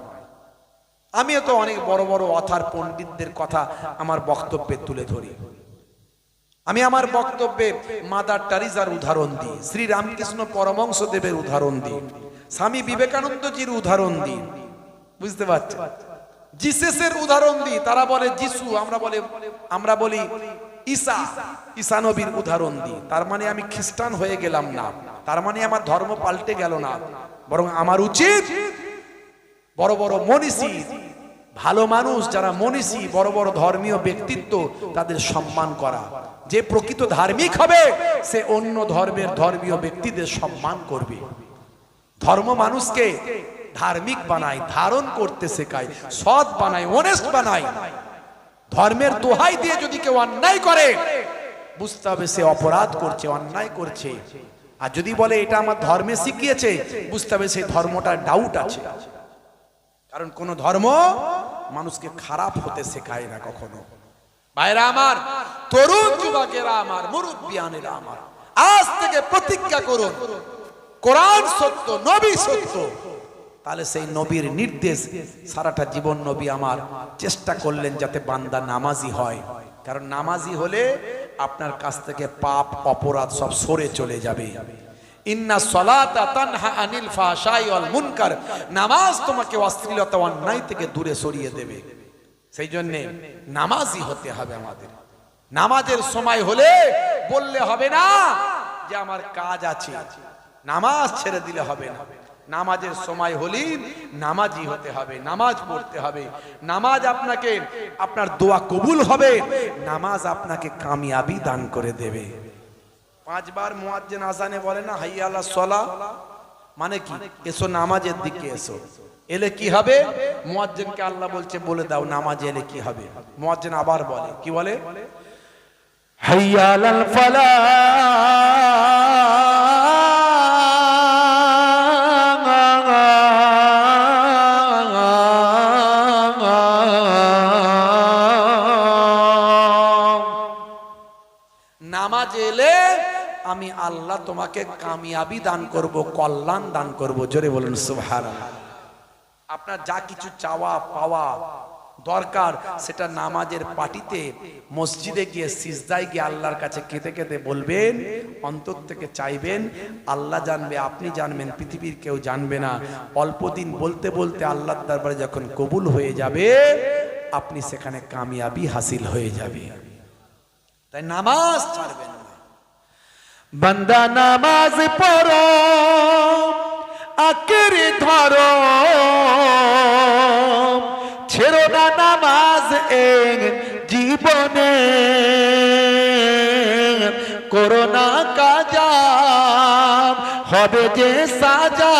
আমিও তো অনেক বড় বড় অথার পণ্ডিতদের কথা আমার বক্তব্যে তুলে ধরি। আমি আমার বক্তব্যে মাদার টেরেসার উদাহরণ দিই, শ্রী রামকৃষ্ণ পরমহংসদেবের উদাহরণ দিই, স্বামী বিবেকানন্দজির উদাহরণ দিই, বুঝতে পারছেন? জিসাসের উদাহরণ দিই। তারা বলে যিশু, আমরা বলি ঈসা, ঈসা নবীর উদাহরণ দিই। তার মানে আমি খ্রিস্টান হয়ে গেলাম না, তার মানে আমার ধর্ম পাল্টে গেল না, বরং আমার উচিত বড় বড় মনীষী, ভালো মানুষ যারা মনীষী, বড় বড় ধর্মীয় ব্যক্তিত্ব, তাদের সম্মান করা। যে প্রকৃত ধার্মিক হবে সে অন্য ধর্মের ধর্মীয় ব্যক্তিদের সম্মান করবে। ধর্ম মানুষকে ধার্মিক বানায়, ধারণ করতে শেখায়, সৎ বানায়, অনেস্ট বানায়। ধর্মের দোহাই দিয়ে যদি কেউ অন্যায় করে বুঝতে হবে সে অপরাধ করছে, অন্যায় করছে। আর যদি বলে এটা আমার ধর্মে শিখিয়েছে, বুঝতে হবে সেই ধর্মটার ডাউট আছে। কারণ কোন ধর্ম মানুষকে খারাপ হতে শেখায় না কখনো। ভাইরা আমার, তরুণ যুবকেরা আমার, মুরব্বিয়ানেরা আমার, আজ থেকে প্রতিজ্ঞা করুন কোরআন সত্য, নবী সত্য। তাহলে সেই নবীর নির্দেশ সারাটা জীবন নবী আমার চেষ্টা করলেন যাতে বান্দা নামাজি হয়। কারণ নামাজি হলে আপনার কাছ থেকে পাপ অপরাধ সব সরে চলে যাবে। ইন্না সলাতা তানহা আনিল ফাহশাই ওয়াল মুনকার, নামাজ তোমাকে অশ্লীলতা, অন্যায় থেকে দূরে সরিয়ে দেবে। সেই জন্য নামাজি হতে হবে আমাদের। নামাজের সময় হলে বললে হবে না যে আমার কাজ আছে, নামাজ ছেড়ে দিলে হবে না। নামাজের সময় হলেই নামাজি হতে হবে, নামাজ পড়তে হবে। নামাজ আপনাকে, আপনার দোয়া কবুল হবে, নামাজ আপনাকে কামিয়াবি দান করে দেবে। 5 বার মুয়াজ্জিন আযানে বলে না হাইয়া আলাস সালাহ, মানে কি? এসো নামাজের দিকে এসো। এলে কি হবে? মুয়াজ্জিনকে আল্লাহ বলছে বলে দাও নামাজে এলে কি হবে। মুয়াজ্জিন আবার বলে, কি বলে? হাইয়া আলাল ফালাহ, নামাজ এলে আমি আল্লাহ তোমাকে কামিয়াবি দান করব, কল্যাণ দান করব। জোরে বলুন সুবহানাল্লাহ। আপনার যা কিছু চাওয়া পাওয়া দরকার সেটা নামাজের পাটিতে মসজিদে গিয়ে সিজদায় গিয়ে আল্লাহর কাছে কেঁদে কেঁদে বলবেন, অন্তর থেকে চাইবেন। আল্লাহ জানবে, আপনি জানবেন, পৃথিবীর কেউ জানবে না। অল্প দিন বলতে বলতে আল্লাহর দরবারে যখন কবুল হয়ে যাবে, আপনি সেখানে কামিয়াবি হাসিল হয়ে যাবে। তাই নামাজ ছাড়বেন না। বান্দা নামাজ পড়ো, আঁকড়ে ধরো, ছেড়ো না নামাজ এই জীবনে, করো না কাজা, হবে যে সাজা,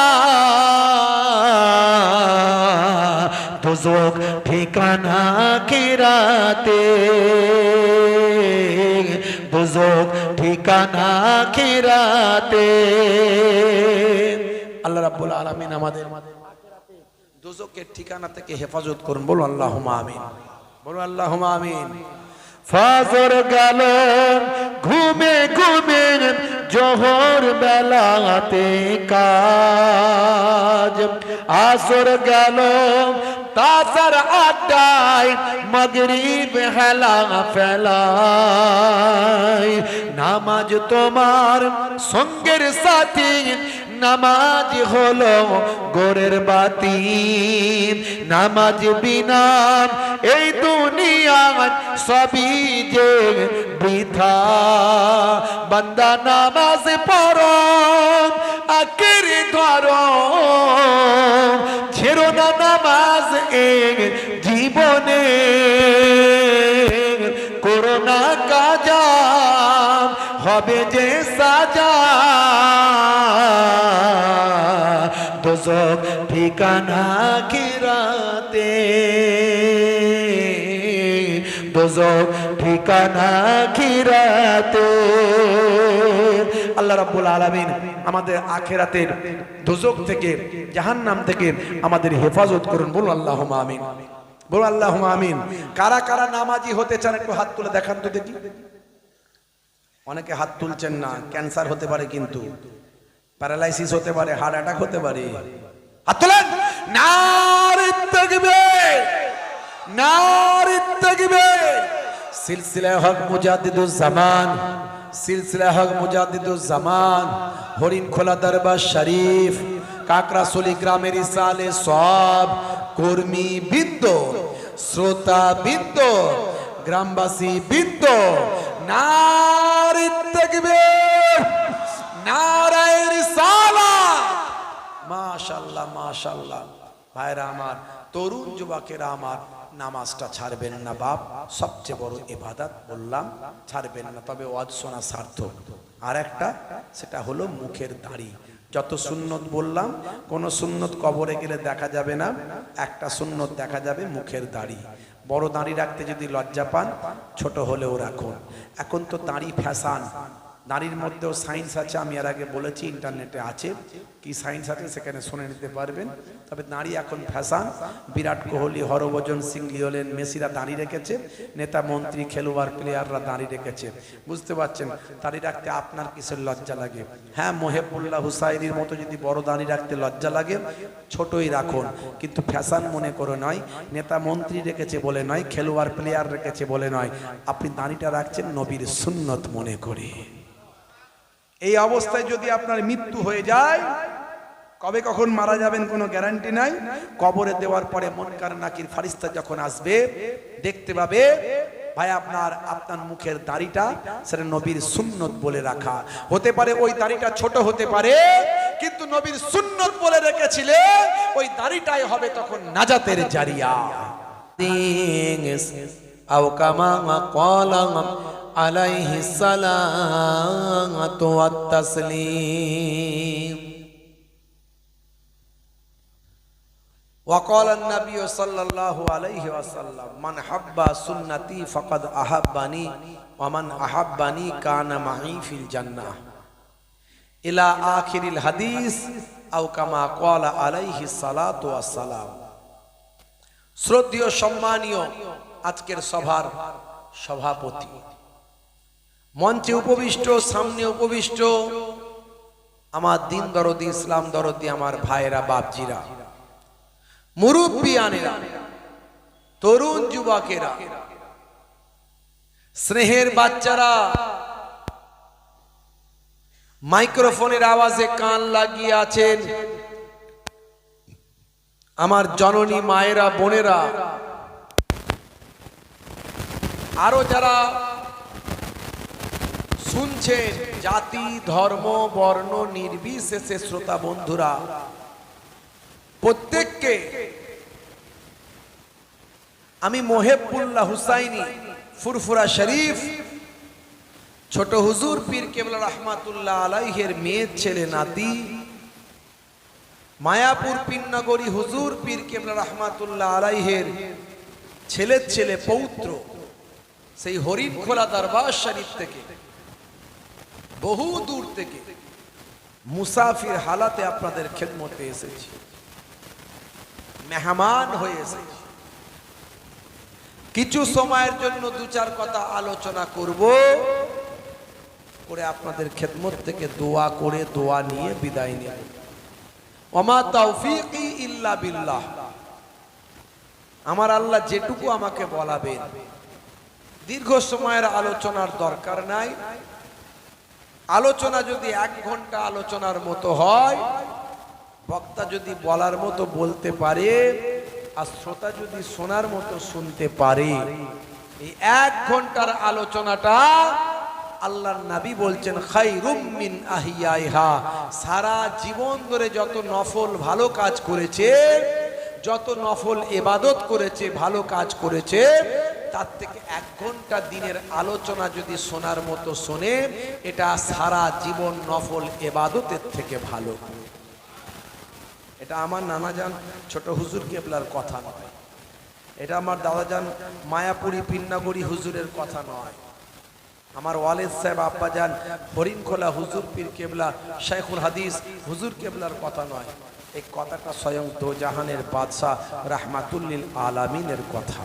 দোজখ ঠিকানা আখিরাতে, দোজখ ঠিকানা আখিরাতে। আল্লাহ রাব্বুল আলামিন আমাদের দোজখের ঠিকানা থেকে হেফাজত করুন। বলো আল্লাহুম্মা আমিন, বলো আল্লাহুম্মা আমিন। ফজর গেল ঘুমে ঘুমে, জোহর বেলাতে কাজ, আসর গেল তাসার আড্ডায়, মাগরিব হেলা ফেলায়। নামাজ তোমার সঙ্গের সাথী, নামাজ হলো গোরের বাতি, নামাজ বিনা এই দুনিয়া সবই যে বৃথা। বান্দা নামাজ পড়ো, আঁকড়ে ধরো, ছেড়ো না নামাজ এই জীবনে, করো না কাজা, হবে যে সাজা, দোজখ ঠিকানা আখিরাতে, দোজখ ঠিকানা আখিরাতে। আল্লাহ রাব্বুল আলামিন আমাদের আখিরাতের দোজখ থেকে, জাহান্নাম থেকে আমাদের হেফাজত করুন। বলো আল্লাহুম্মা আমিন, বলো আল্লাহুম্মা আমিন। কারা কারা নামাজি হতে চান একটু হাত তুলে দেখান তো দেখি। অনেকে হাত তুলছেন না। ক্যান্সার হতে পারে, কিন্তু প্যারালাইসিস হতে পারে, হার্ট অ্যাটাক হতে পারে। হাত তোলেন। নারে তাকবীর, নারে তাকবীর। সিলসিলা হক মুজাদ্দিদুজ জামান, সিলসিলা হক মুজাদ্দিদুজ জামান, হরিণখোলা দরবার শরীফ, কাকরাসলি গ্রামের ইসালে সব কর্মী বৃন্দ, শ্রোতা বৃন্দ, গ্রামবাসী বৃন্দ, নারে তাকবীর, নারে রিসালাত। মাশাআল্লাহ, মাশাআল্লাহ। ভাইরা আমার, তরুণ যুবকেরা আমার, নামাজটা ছাড়বেন না বাপ। সবচেয়ে বড় ইবাদত বললাম, ছাড়বেন না। তবে ওয়াজ শোনা সার্থক। আর একটা, সেটা হলো মুখের দাড়ি। যত সুন্নত বললাম, কোন সুন্নত কবরে গেলে দেখা যাবে না, একটা সুন্নত দেখা যাবে, মুখের দাড়ি। বড় দাড়ি রাখতে যদি লজ্জা পান, ছোট হলেও রাখুন। এখন তো দাড়ি ফ্যাশন, দাড়ির মধ্যেও সায়েন্স আছে। আমি এর আগে বলেছি, ইন্টারনেটে আছে, কি সায়েন্স আছে সেখানে শুনে নিতে পারবেন। তবে দাড়ি এখন ফ্যাশন। বিরাট কোহলি, হরভজন সিং, লিওনেল মেসিরা দাড়ি রেখেছে, নেতা মন্ত্রী, খেলোয়াড়, প্লেয়াররা দাড়ি রেখেছে। বুঝতে পারছেন? দাড়ি রাখতে আপনার কিসের লজ্জা লাগে? হ্যাঁ, মোহেবুল্লাহ হুসাইনির মতো যদি বড় দাড়ি রাখতে লজ্জা লাগে, ছোটই রাখুন, কিন্তু ফ্যাশন মনে করে নয়। নেতা মন্ত্রী রেখেছে বলে নয়, খেলোয়াড় প্লেয়ার রেখেছে বলে নয়। আপনি দাড়িটা রাখছেন নবীর সুন্নত মনে করে। এই অবস্থায় যদি আপনার মৃত্যু হয়ে যায়, কবে কখন মারা যাবেন কোনো গ্যারান্টি নাই। কবরে দেওয়ার পরে মুনকার নাকির ফারিস্তা যখন আসবে, দেখতে পাবে ভাই আপনার মুখের দাড়িটা সেটা নবীর সুন্নত বলে রাখা। হতে পারে ওই দাড়িটা ছোট হতে পারে, কিন্তু নবীর সুন্নত বলে রেখেছিলে, ওই দাড়িটাই হবে তখন নাজাতের জারিয়া। আও কামা ক্বালা আলাইহিস সালাতু ওয়াত তাসলিম। وقال النبي صلى الله عليه وسلم من حب سنتي فقد أحبني ومن أحبني كان معي في الجنة إلى آخر الحديث أو كما قال عليه الصلاة والسلام। শ্রদ্ধেয় সম্মানীয় আজকের সভার সভাপতি, মঞ্চে উপবিষ্ট, সামনে উপবিষ্ট আমার দিন দরদি, ইসলাম দরদি আমার ভাইরা, বাপজিরা, মুরব্বিয়ানেরা, তরুণ যুবকেরা, স্নেহের বাচ্চারা, মাইক্রোফোনের আওয়াজে কান লাগিয়ে আছেন আমার জননী মায়েরা, বোনেরা, আরো যারা শুনছেন, জাতি ধর্ম বর্ণ নির্বিশেষে শ্রোতা বন্ধুরা, প্রত্যেককে আমি মোহেবুল্লাহ হুসাইনি ফুরফুরা শরীফ ছোট হুজুর পীর কেবলা রহমাতুল্লাহ আলাইহের মেয়ের ছেলে নাতি, মায়াপুর পীরনগরী হুজুর পীর কেবলা রহমাতুল্লাহ আলাইহের ছেলের ছেলে পৌত্র, সেই হরিণখোলা দরবার শরীফ থেকে বহু দূর থেকে মুসাফির হালাতে আপনাদের খেদমতে এসেছি, মেহমান হয়ে এসেছি। কিছু সময়ের জন্য দু চার কথা আলোচনা করব, করে আপনাদের খেদমত থেকে দোয়া করে দোয়া নিয়ে বিদায় নেব। ওমা তাওফীকি ইল্লা বিল্লাহ। আমার আল্লাহ যেটুকু আমাকে বলাবেন, দীর্ঘ সময়ের আলোচনার দরকার নাই। আলোচনা যদি 1 ঘন্টা আলোচনার মতো হয়, বক্তা যদি বলার মতো বলতে পারে আর শ্রোতা যদি শোনার মতো শুনতে পারে, এই 1 ঘন্টার আলোচনাটা আল্লাহর নবী বলছেন খায়রুম মিন আহিয়াইহা। সারা জীবন ধরে যত নফল ভালো কাজ করেছে, যত নফল ইবাদত করেছে, ভালো কাজ করেছে, তার থেকে 1 ঘন্টা দিনের আলোচনা যদি শোনার মতো শোনে, এটা সারা জীবন নফল ইবাদতের থেকে ভালো। এটা আমার নানাজান ছোট হুজুর কেবলার কথা নয়, এটা আমার দাদাজান মায়াপুরী পীরনগরী হুজুরের কথা নয়, আমার ওয়ালিদ সাহেব আব্বাজান হরিণখোলা হুজুর পীর কেবলা শাইখুল হাদিস হুজুর কেবলার কথা নয়। এই কথাটা স্বয়ং দোজাহানের বাদশাহ রাহমাতুল্লিল আলামিনের কথা।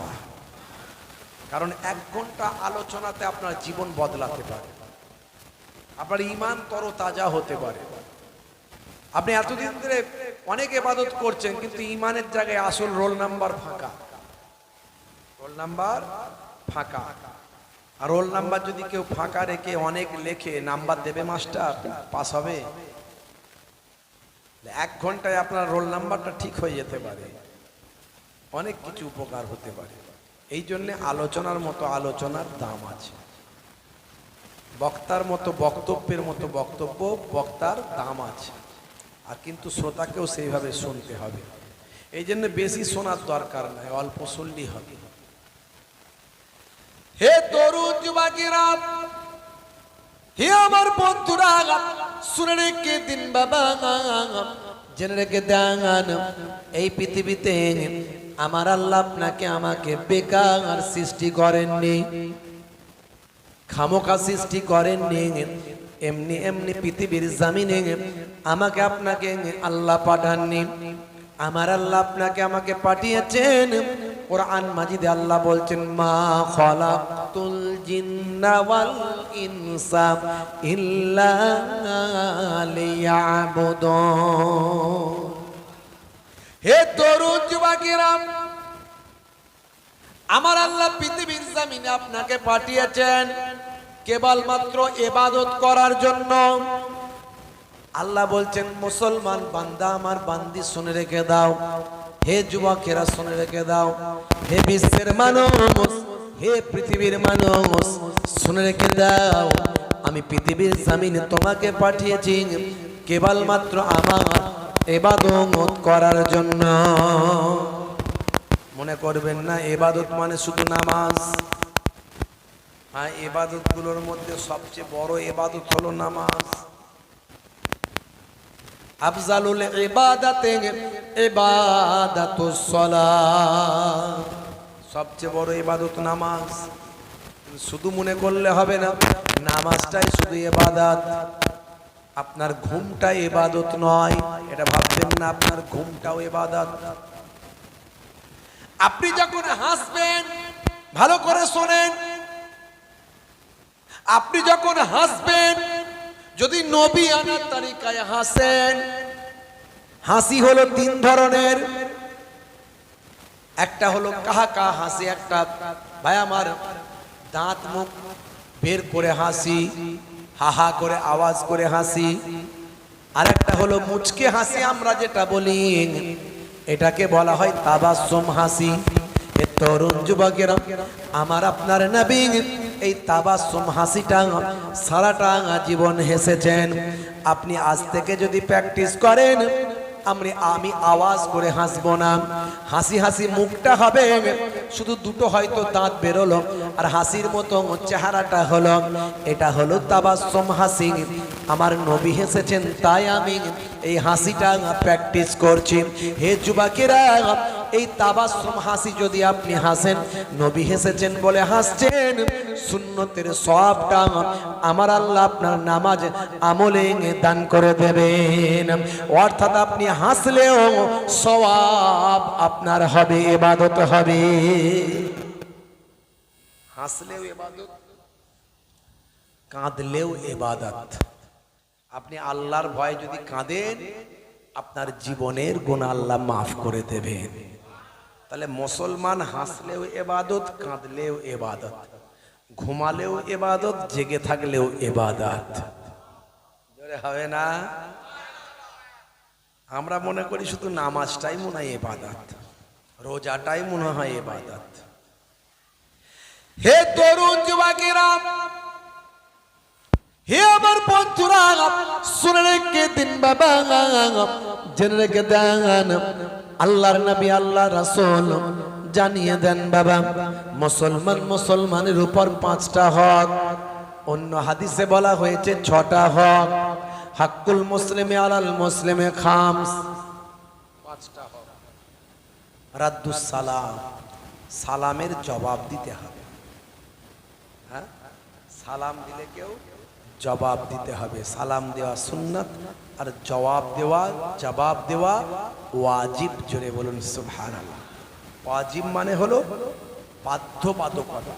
কারণ 1 ঘন্টা আলোচনাতে আপনার জীবন বদলাতে পারে, আপনার ঈমান তরতাজা হতে পারে। আপনি এতদিন ধরে অনেক ইবাদত করছেন, কিন্তু ঈমানের জায়গায় আসল রোল নাম্বার ফাঁকা, রোল নাম্বার ফাঁকা। আর রোল নাম্বার যদি কেউ ফাঁকা রেখে অনেক লেখে, নাম্বার দেবে মাস্টার, পাস হবে? 1 ঘন্টায় আপনার রোল নাম্বারটা ঠিক হয়ে যেতে পারে, অনেক কিছু উপকার হতে পারে। এই জন্য আলোচনার মতো আলোচনার দাম আছে, বক্তার মতো বক্তব্যের মতো বক্তব্য বক্তার দাম আছে। আর কিন্তু শ্রোতাকেও সেইভাবে শুনতে হবে। এই জন্য বেশি শোনার দরকার নাই, অল্প শুনলেই হবে। হে তরুণ যুবকেরা, হে আমার বন্ধুরা, শুনে রেখে দিন বাবা, জেনে রেখে দেন, এই পৃথিবীতে আমার আল্লাহ আপনাকে আমাকে বেকার সৃষ্টি করেননি, খামোখা সৃষ্টি করেননি। এমনি এমনি পৃথিবীর জমিনে আমাকে আপনাকে আল্লাহ পাঠাননি। আমার আল্লাহ আপনাকে আমাকে পাঠিয়েছেন। কোরআন মাজিদে আল্লাহ বলছেন, মা খালাকতুল জিন্না ওয়াল ইনসা ইল্লা লিয়াবুদুন। হে তরুণ যুবকেরা, আমার আল্লাহ পৃথিবীর জমিনে আপনাকে পাঠিয়েছেন কেবলমাত্র ইবাদত করার জন্য। আল্লাহ বলছেন, মুসলমান বান্দা আমার, বান্দি শুনে রেখে দাও। হে যুবকেরা শুনে রেখে দাও। হে বিশ্বের মানুষ, হে পৃথিবীর মানুষ শুনে রেখে দাও, আমি পৃথিবীর জমিনে তোমাকে পাঠিয়েছি কেবলমাত্র আমার ইবাদত করার জন্য। মনে করবেন না ইবাদত মানে শুধু নামাজ। হ্যাঁ, ইবাদত গুলোর মধ্যে সবচেয়ে বড় ইবাদত হলো নামাজ। আফজালুল ইবাদাতে ইবাদাতুস সালাত, সবচেয়ে বড় ইবাদত নামাজ। শুধু মনে করলে হবে না নামাজটাই শুধু ইবাদত। আপনার ঘুমটাই ইবাদত নয়, এটা ভাববেন না আপনার ঘুমটাও ইবাদত। আপনি যখন হাসবেন, ভালো করে শোনেন, আপনি যখন হাসবেন, যদি নবী আনার তরিকায় হাসেন, হাসি হলো 3 ধরনের। একটা হলো কাহা কাহা হাসি, একটা ভাই আমার দাঁত মুখ বের করে হাসি, হাহা করে আওয়াজ করে হাসি। আর একটা হলো মুচকে হাসি, আমরা যেটা বলি এটাকে বলা হয় তাবাসসুম হাসি। এ তরুণ যুবকেরা, আমার আপনার নবী এই তাবাসসুম হাসিটা সারাটা জীবন হেসেছেন। আপনি আজ থেকে যদি প্র্যাকটিস করেন, আমি আওয়াজ করে হাসবো না, হাসি হাসি মুখটা হবে, শুধু দুটো হয়তো দাঁত বেরোলো আর হাসির মতো চেহারাটা হলো, এটা হলো তাবাসসুম হাসি। আমার নবী হেসেছেন, তাই আমি এই হাসিটা প্র্যাকটিস করছি। হে যুবকেরা, এই তাবাসসুম হাসি যদি আপনি হাসেন, নবী হেসেছেন বলে হাসছেন, সুন্নতের সওয়াবটা আমার আল্লাহ আপনার নামাজ আমলে দান করে দেবেন। অর্থাৎ আপনি হাসলেও সওয়াব আপনার হবে, ইবাদত হবে। হাসলেও ইবাদত, কাঁদলেও ইবাদত। আপনি আল্লাহর ভয়ে যদি কাঁদেন, আপনার জীবনের গুনাহ আল্লাহ মাফ করে দেবেন। তাহলে মুসলমান হাসলেও ইবাদত, কাঁদলেও ইবাদত, ঘুমালেও ইবাদত, জেগে থাকলেও ইবাদত। জোরে হবে না? আমরা মনে করি শুধু নামাজটাই মনে হয় ইবাদত, রোজাটাই মনে হয় ইবাদত। হে তরুণ যুবকেরা, হে আমার বন্ধুরা, শুনে রেখে দিন বাবা, জেনে রেখে দেন, আল্লাহর নবী আল্লাহ রাসূল জানিয়ে দেন বাবা, মুসলমানের উপর 5টা হক, অন্য হাদিসে বলা হয়েছে 6টা হক। হাক্কুল মুসলিমে আলাল মুসলিমে খামস, 5টা হক। রাদ্দুস সালাম, সালামের জবাব দিতে হবে। হ্যাঁ, সালাম দিলে কেউ জবাব দিতে হবে। সালাম দেওয়া সুন্নাত, আর জবাব দেওয়া ওয়াজিব। জোরে বলুন সুবহানাল্লাহ। ওয়াজিব মানে হলো বাধ্যবাধকতা,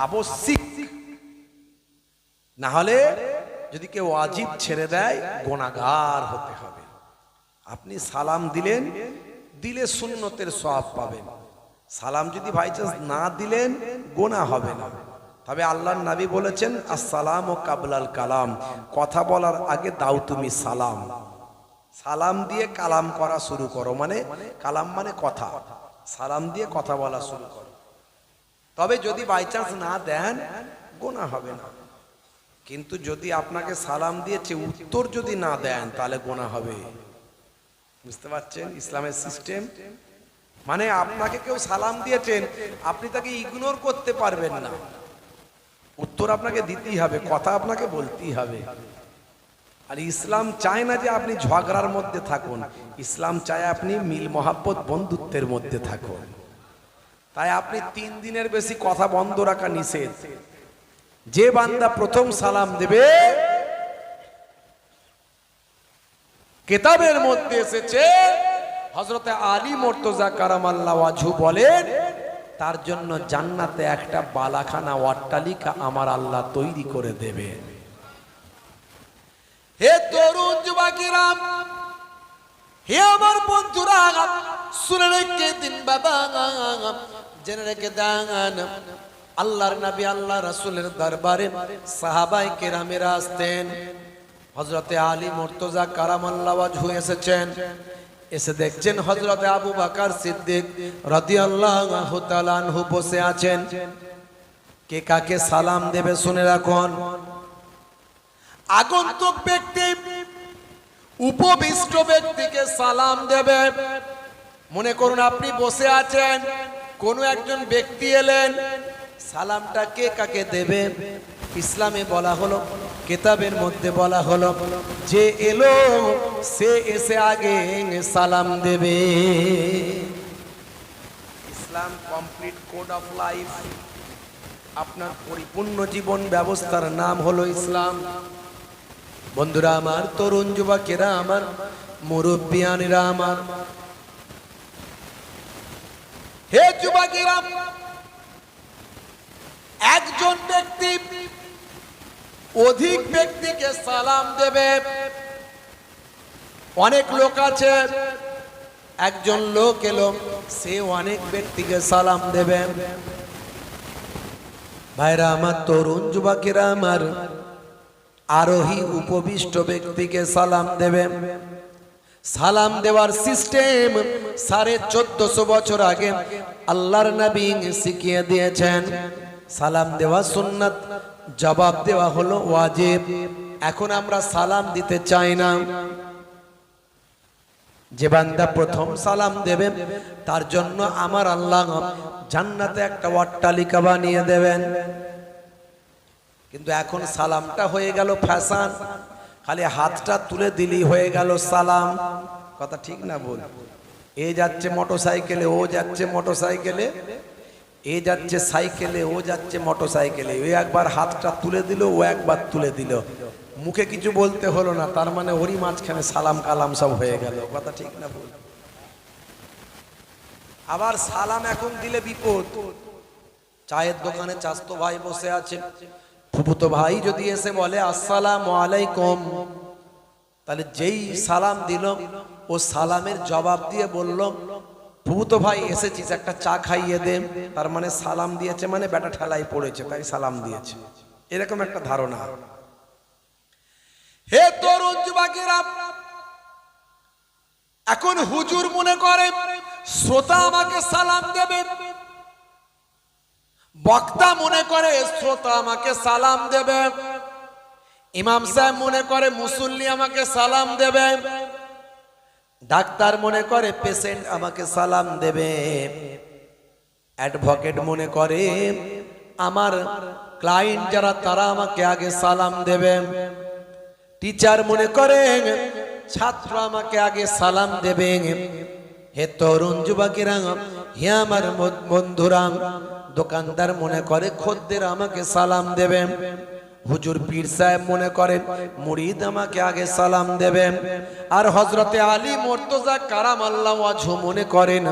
আবশ্যিক। না হলে যদি কেউ ওয়াজিব ছেড়ে দেয়, গুনাহগার হতে হবে। আপনি সালাম দিলে সুন্নতের সওয়াব পাবেন। সালাম যদি বাইচান্স না দিলেন, গুনাহ হবে না। তবে আল্লাহর নবী বলেছেন, আসসালামু কাবলাল কালাম, কথা বলার আগে দাও তুমি সালাম। সালাম দিয়ে কালাম করা শুরু করো, মানে কালাম মানে কথা, সালাম দিয়ে কথা বলা শুরু করো। তবে যদি বাই চান্স না দেন, গুনাহ হবে না। কিন্তু যদি আপনাকে সালাম দিয়েছে, উত্তর যদি না দেন, তাহলে গুনাহ হবে। বুঝতে পারছেন ইসলামের সিস্টেম? মানে আপনাকে কেউ সালাম দিয়েছেন, আপনি তাকে ইগনোর করতে পারবেন না, উত্তর আপনাকে দিতেই হবে, কথা আপনাকে বলতেই হবে। আর ইসলাম চায় না যে আপনি ঝগড়ার মধ্যে থাকুন, ইসলাম চায় আপনি মিল মহাব্বত বন্ধুত্বের মধ্যে থাকুন। তাই আপনি 3 দিনের বেশি কথা বন্ধ রাখা নিষেধ। যে বান্দা প্রথম সালাম দেবে, কিতাবের মধ্যে এসেছে, হযরতে আলী মুর্তজা কারামাল্লাহু ওয়াজহু বলেন, তার জন্য জান্নাতে একটা বালাখানা অট্টালিকা আমার আল্লাহ তৈরি করে দেবে। হে তরুণ যুবকেরা, হে আমার বন্ধুরা, শুনে রেখে দিন বাবা, জেনে রেখে দেন, আল্লাহর নবী আল্লাহ রাসূলের দরবারে সাহাবায়ে কেরামেরা আসতেন। হযরতে আলী মুর্তজা কারামাল্লাহু ওয়াজহু এসেছেন, এসে দেখছেন হযরতে আবু বকর সিদ্দিক রাদিয়াল্লাহু তাআলা আনহু বসে আছেন। কে কাকে সালাম দেবে শুনে রাখুন। আগন্তুক ব্যক্তি উপবিষ্ট ব্যক্তিকে সালাম দেবে। মনে করুন আপনি বসে আছেন, কোন একজন ব্যক্তি এলেন, সালামটা কে কাকে দেবে? ইসলামে বলা হলো, কিতাবের মধ্যে বলা হলো, যে এলো সে এসে আগে সালাম দেবে। ইসলাম কমপ্লিট কোড অফ লাইফ, আপনার পরিপূর্ণ জীবন ব্যবস্থার নাম হলো ইসলাম। বন্ধুরা আমার, তরুণ যুবকেরা আমার, মুরব্বিয়ানেরা আমার, হে যুবকেরা, একজন ব্যক্তি অধিক ব্যক্তিকে সালাম দেবে। অনেক লোক আছে একজন লোক এলো, সে অনেক ব্যক্তিকে সালাম দেবে। ভাইরা আমার, তরুণ যুবকেরা আমার, আরোহী উপবিষ্ট ব্যক্তিকে সালাম দেবে। সালাম দেওয়ার সিস্টেম 1450 বছর আগে আল্লাহর নবী শিখিয়ে দিয়েছেন। সালাম দেওয়া সুন্নাত, জবাব দেওয়া হলো ওয়াজিব। এখন আমরা সালাম দিতে চাই না। যে বান্দা প্রথম সালাম দেবে তার জন্য আমার আল্লাহ জান্নাতে একটা অট্টালিকা বানিয়ে দেবেন। কিন্তু এখন সালামটা হয়ে গেল ফ্যাশন, খালি হাতটা তুলে দিলি হয়ে গেল সালাম। কথা ঠিক না বল? এ যাচ্ছে মোটরসাইকেলে, ও যাচ্ছে মোটরসাইকেলে, এ যাচ্ছে সাইকেলে, ও যাচ্ছে মোটরসাইকেলে। ও একবার হাতটা তুলে দিল, ও একবার তুলে দিল, মুখে কিছু বলতে হলো না, তার মানে ওরই মাঝখানে সালাম কালাম সব হয়ে গেল। কথা ঠিক না বল? আবার সালাম এখন দিলে বিপদ। চায়ের দোকানে চাস্তো ভাই বসে আছে, ফুফুতো ভাই যদি এসে বলে আসসালামু আলাইকুম, তাহলে যেই সালাম দিল ও সালামের জবাব দিয়ে বলল ফুফুতো ভাই এসেছিস, একটা চা খাইয়ে দে, তার মানে সালাম দিয়েছে, মানে বেটা ঠেলাই পড়েছে তাই সালাম দিয়েছে, এরকম একটা ধারণা। হে তরুণ যুবকেরা, এখন হুজুর মনে করে শ্রোতা আমাকে সালাম দেবে, বক্তা মনে করে শ্রোতা আমাকে সালাম দেবে, ইমাম সাহেব মনে করে মুসল্লি আমাকে সালাম দেবে, ডাক্তার মনে করে পেশেন্ট আমাকে সালাম দেবে, অ্যাডভোকেট মনে করে আমার ক্লায়েন্ট যারা তারা আমাকে আগে সালাম দেবে, টিচার মনে করে ছাত্র আমাকে আগে সালাম দেবে। হে তরুণ যুবকেরা, হে আমার বন্ধুরা, দোকানদার মনে করে খদ্দের আমাকে সালাম দেবে, হুজুর পীর সাহেব মনে করেন মুরিদ আমাকে আগে সালাম দেবেন, আর হযরতে আলী মুর্তজা কারামাল্লাহু ওয়াজহু মনে করেন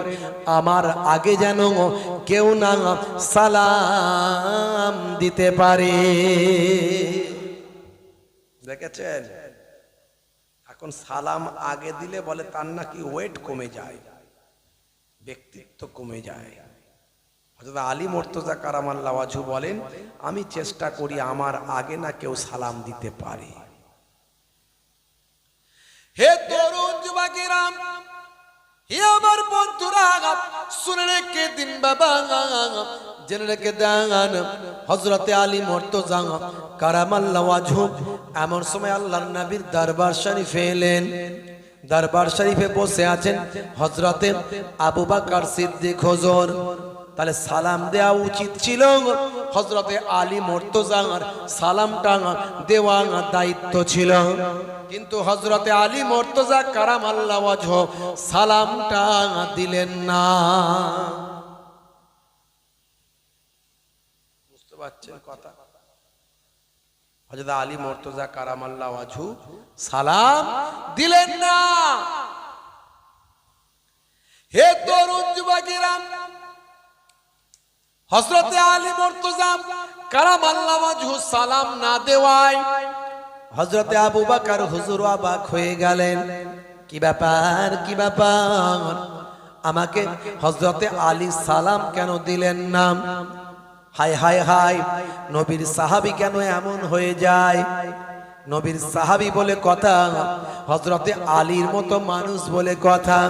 আমার আগে যেন কেউ না সালাম দিতে পারে। দেখেছেন? এখন সালাম আগে দিলে বলে তার নাকি ওয়েট কমে যায়, ব্যক্তিত্ব কমে যায়। হযরত আলী মুর্তজা কারামাল্লাহু ওয়াজহু বলেন আমি চেষ্টা করি আমার আগে না কেউ সালাম দিতে পারে। হে তরুণ যুবকেরা, হে আমার বন্ধুরা, শুনে রেখে দিন বাবা, জেনে রেখে দেন হযরতে আলী মুর্তজা কারামাল্লাহু ওয়াজহু এমন সময় আল্লাহর নবীর দরবার শরীফে এলেন। দরবার শরীফে বসে আছেন হযরতে আবু বকর সিদ্দিক হুজুর। তাহলে সালাম দেওয়া উচিত ছিল হযরতে আলী মুর্তজার, সালামটা দেওয়া দায়িত্ব ছিল, কিন্তু হযরতে আলী মুর্তজা কারামাল্লাহু ওয়াজহু সালামটা দিলেন না। বুঝতে পারছেন কথা? হযরত আলী মুর্তজা কারামাল্লাহু ওয়াজহু সালাম দিলেন না। হে তরুণ যুবকেরা, হযরতে আলী মুর্তজা কারামাল্লাহু ওয়াজহু সালাম না দেওয়ায় হযরতে আবু বকর হুজুর অবাক হয়ে গেলেন। কি ব্যাপার, কি ব্যাপার, আমাকে হযরতে আলী সালাম কেন দিলেন না? হায় হায় হায়, নবীর সাহাবী কেন এমন হয়ে যায়? নবীর সাহাবী বলে কথা, হযরতে আলীর মতো মানুষ বলে কথা।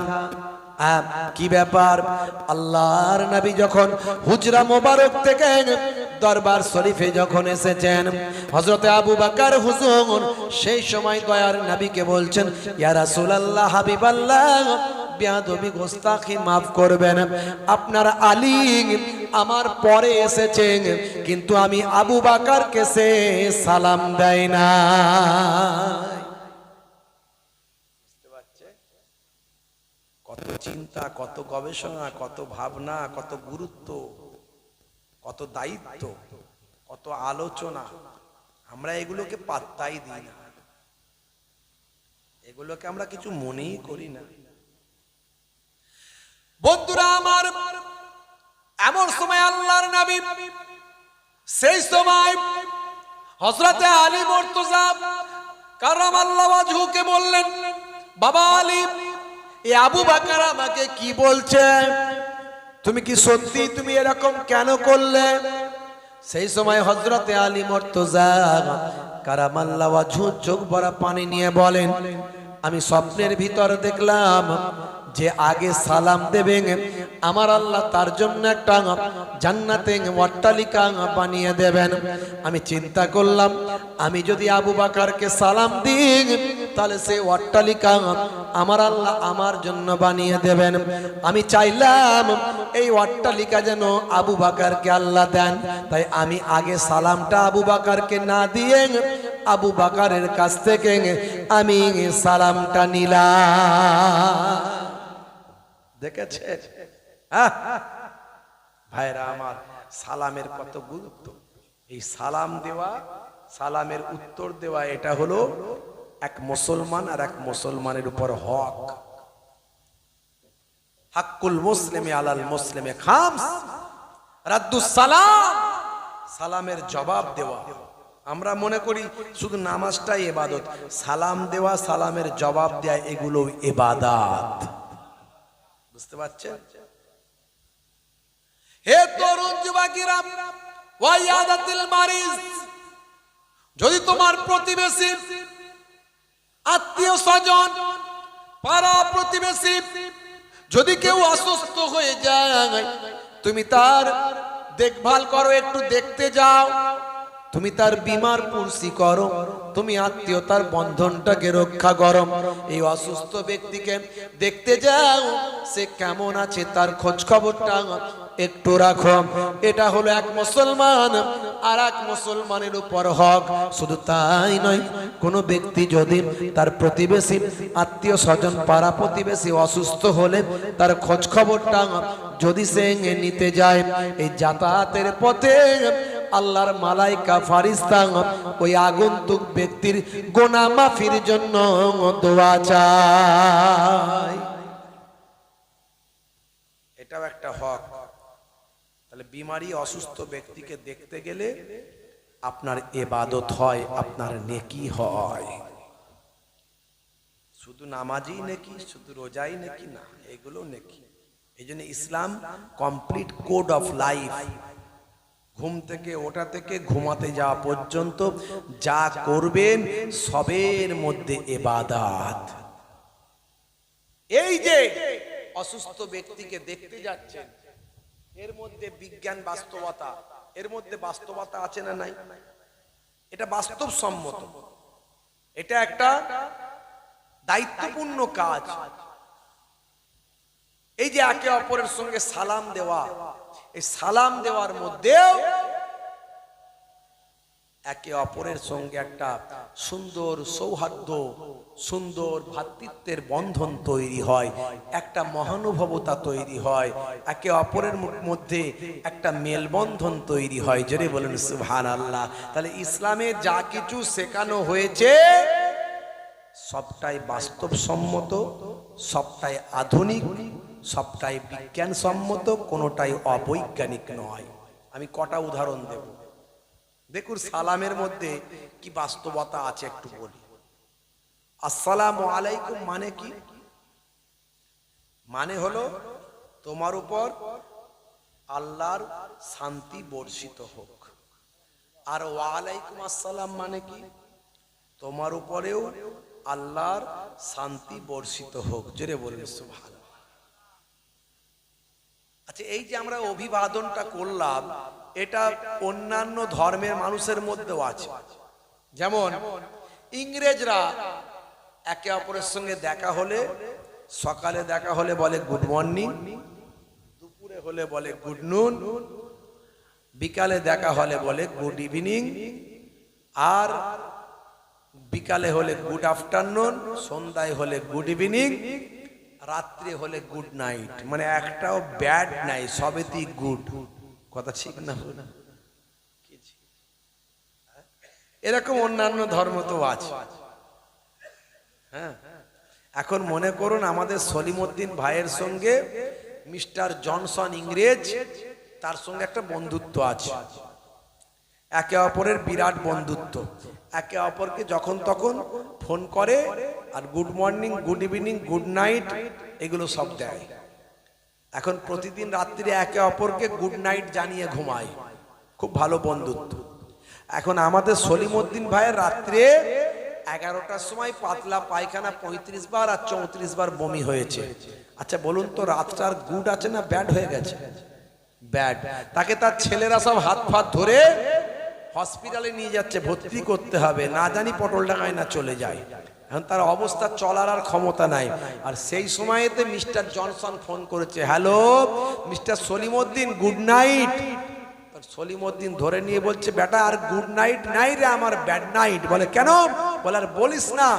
কি ব্যাপার? আল্লাহর নবী যখন হুজরা মোবারক থেকে দরবার শরীফে যখন এসেছেন, হযরতে আবু বকর হুজুর সেই সময় দয়ার নবীকে বলছেন ইয়া রাসূলুল্লাহ, হাবিবাল্লাহ, বেয়াদবি গোস্তাখি মাফ করবেন, আপনার আলী আমার পরে এসেছেন, কিন্তু আমি আবু বকরকে সে সালাম দেয় না। কত চিন্তা, কত গবেষণা, কত ভাবনা, কত গুরুত্ব, কত দায়িত্ব, কত আলোচনা, আমরা এগুলোকে পাত্তাই দিই না, এগুলোকে আমরা কিছু মনেই করি না। বন্ধুরা আমার, এমন সময় আল্লাহর নবী সেই সময় হযরতে আলী মুর্তজা কারামাল্লাহু ওয়াজহুকে বললেন বাবা আলী, এই আবু বকর আমাকে কি বলছে, তুমি কি সত্যি তুমি এরকম কেন করলে? সেই সময় হযরতে আলী মুর্তজা কারামাল্লাহু ওয়াজহু চোখ ভরা পানি নিয়ে বলেন, আমি স্বপ্নের ভিতর দেখলাম যে আগে সালাম দেবেন আমার আল্লাহ তার জন্য একটা জান্নাতে অট্টালিকা বানিয়ে দেবেন। আমি চিন্তা করলাম আমি যদি আবু বকরকে সালাম দিই তাহলে সেই অট্টালিকা আমার আল্লাহ আমার জন্য বানিয়ে দেবেন। আমি চাইলাম এই অট্টালিকা যেন আবু বকরকে আল্লাহ দেন, তাই আমি আগে সালামটা আবু বকরকে না দিয়ে আবু বকরের কাছ থেকে আমি সালামটা নিলাম। দেখেছে ভাইরা আমার, সালামের কত গুরুত্ব। এই সালাম দেওয়া, সালামের উত্তর দেওয়া, এটা হলো এক মুসলমান আর এক মুসলমানের উপর হক। হাক্কুল মুসলিমি আলাল মুসলিমে খামস, রাদ্দুস সালাম, সালামের জবাব দেওয়া। আমরা মনে করি শুধু নামাজটাই ইবাদত, সালাম দেওয়া, সালামের জবাব দেওয়া এগুলো ইবাদত। বুঝতে পারছেন? হে তরুণ যুবকেরা, ওয়াইয়াদাতিল মারিজ, যদি তোমার প্রতিবেশী, আত্মীয় স্বজন, পাড়া প্রতিবেশী যদি কেউ অসুস্থ হয়ে যায়, তুমি তার দেখভাল করো, একটু দেখতে যাও, তুমি তার বিমার পুরসি করো, তুমি আত্মীয়তার বন্ধনটাকে রক্ষা করো। এই অসুস্থ ব্যক্তিকে দেখতে যাও, সে কেমন আছে তার খোঁজ খবরটা একটু রাখো। এটা হলো এক মুসলমান আর এক মুসলমানের উপর হক। শুধু তাই নয়, কোনো ব্যক্তি যদি তার প্রতিবেশী, আত্মীয় স্বজন, পাড়া প্রতিবেশী অসুস্থ হলে তার খোঁজ খবরটা যদি সে নিতে যায়, এই যাতায়াতের পথে আল্লাহর মালাইকা ফারিস্তা ওই আগন্তুক ব্যক্তির গুনাহ মাফির জন্য দোয়া চায়। এটাও একটা হক। তাহলে বিমারি অসুস্থ ব্যক্তিকে দেখতে গেলে আপনার ইবাদত হয়, আপনার নেকি হয়। শুধু নামাজই নেকি, শুধু রোজাই নেকি না, এগুলো নেকি। এই জন্য ইসলাম কমপ্লিট কোড অফ লাইফ। ঘুম থেকে ওঠা থেকে ঘুমাতে যাওয়া পর্যন্ত যা করবেন সবের মধ্যে ইবাদত। এই যে অসুস্থ ব্যক্তিকে দেখতে যাচ্ছেন, এর মধ্যে বিজ্ঞান বাস্তবতা, এর মধ্যে বাস্তবতা আছে না নাই? এটা বাস্তবসম্মত, এটা একটা দায়িত্বপূর্ণ কাজ। এই যে একে অপরের সঙ্গে সালাম দেওয়া, এই সালাম দেওয়ার মধ্যেও একে অপরের সঙ্গে একটা সুন্দর সৌহার্দ্য, সুন্দর ভ্রাতৃত্বের বন্ধন তৈরি হয়, একটা মহানুভবতা তৈরি হয়, একে অপরের মধ্যে একটা মেলবন্ধন তৈরি হয়। জোরে বলেন সুবহানাল্লাহ। তাহলে ইসলামে যা কিছু শেখানো হয়েছে সবটাই বাস্তবসম্মত, সবটাই আধুনিক, সবটাই বিজ্ঞানসম্মত, কোনোটাই অবৈজ্ঞানিক নয়। আমি কটা উদাহরণ দেব, দেখুন সালামের মধ্যে কি বাস্তবতা আছে একটু বলি। আসসালামু আলাইকুম মানে কি? মানে হলো তোমার উপর আল্লাহর শান্তি বর্ষিত হোক। আর ওয়ালাইকুম আসসালাম মানে কি? তোমার উপরেও আল্লাহর শান্তি বর্ষিত হোক। জোরে বলুন সুবহানাল্লাহ। আচ্ছা, এই যে আমরা অভিবাদনটা করলাম, এটা অন্যান্য ধর্মের মানুষের মধ্যেও আছে। যেমন ইংরেজরা একে অপরের সঙ্গে দেখা হলে, সকালে দেখা হলে বলে গুড মর্নিং, দুপুরে হলে বলে গুড নুন, বিকালে দেখা হলে বলে গুড ইভিনিং, আর বিকালে হলে গুড আফটারনুন, সন্ধ্যায় হলে গুড ইভিনিং, রাত্রে হলে গুড নাইট। মানে একটাও ব্যাড নাই, সবেতেই গুড। কথা ঠিক না? এরকম অন্যান্য ধর্ম তো আছে। হ্যাঁ, এখন মনে করুন আমাদের সলিমউদ্দিন ভাইয়ের সঙ্গে মিস্টার জনসন ইংরেজ, তার সঙ্গে একটা বন্ধুত্ব আছে, একে অপরের বিরাট বন্ধুত্ব। একে অপরকে যখন তখন ফোন করে আর good morning, good evening, good night এগুলো সব দেয়। এখন প্রতিদিন রাত্রে একে অপরকে গুড নাইট জানিয়ে ঘুমায়, খুব ভালো বন্ধুত্ব। এখন আমাদের সলিমউদ্দিন ভাইয়ের রাত্রে 11টার সময় পাতলা পায়খানা 35 বার আর 34 বার বমি হয়েছে। আচ্ছা বলুন তো, রাতটার গুড আছে না ব্যাড হয়ে গেছে? ব্যাড। তাকে তার ছেলেরা সব হাত ফাত ধরে হসপিটালে নিয়ে যাচ্ছে, ভর্তি করতে হবে, না জানি পটলডাঙ্গায় না চলে যায়। এখন তার অবস্থা চলার আর ক্ষমতা নাই। আর সেই সময়েতে মিস্টার জনসন ফোন করেছে, hello mister Salimuddin, good night. Salimuddin ধরে নিয়ে বলছে, বেটা আর গুড নাইট নাই রে, আমার ব্যাড নাইট। বলে কেন? বলে আর বলিস না,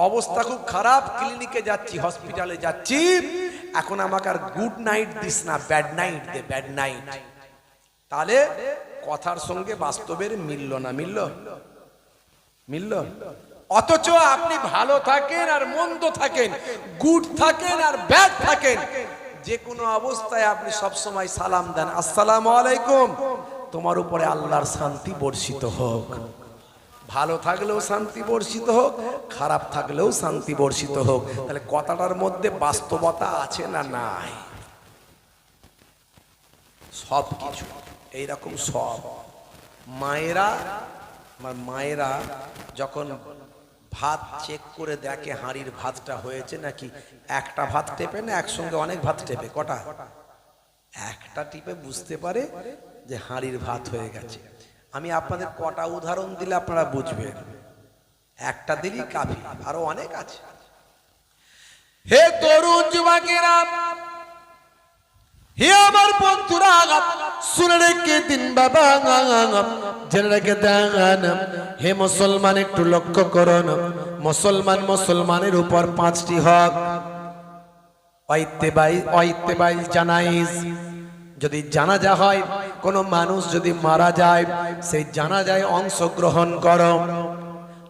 অবস্থা খুব খারাপ, ক্লিনিকে যাচ্ছি, হসপিটালে যাচ্ছি, এখন আমাকে আর গুড নাইট দিস না, ব্যাড নাইট দে, ব্যাড নাইট। তাহলে কথার সঙ্গে বাস্তবের মিলল না? মিলল। অথচ আপনি ভালো থাকেন আর মন্দ থাকেন, গুড থাকেন আর ব্যাড থাকেন, যে কোনো অবস্থায় আপনি সব সময় সালাম দেন, আসসালামু আলাইকুম, তোমার উপরে আল্লাহর শান্তি বর্ষিত হোক। ভালো থাকলেও শান্তি বর্ষিত হোক, খারাপ থাকলেও শান্তি বর্ষিত হোক। তাহলে কথাটার মধ্যে বাস্তবতা আছে না নাই? সব কিছু এইরকম সব। মায়েরা যখন ভাত চেক করে দেখে হাঁড়ির ভাতটা হয়েছে নাকি, একটা ভাত টেপে না একসঙ্গে অনেক ভাত টেপে? কটা? একটা টিপে বুঝতে পারে যে হাঁড়ির ভাত হয়ে গেছে। আমি আপনাদের কটা উদাহরণ দিলে আপনারা বুঝবেন, একটা দিলেই কাফি, আরো অনেক আছে। হে তরুণ যুবকেরা, হে আমার বন্ধুরা, শুনে রেখে দিন বাবা, জেনে রেখে দেন। হে মুসলমান, একটু লক্ষ্য করুন, মুসলমানের উপর 5টি হক। ওয়াইত্তেবাইল জানাইজ, যদি জানাজা হয়, কোন মানুষ যদি মারা যায়, সেই জানাজায় অংশগ্রহণ করো।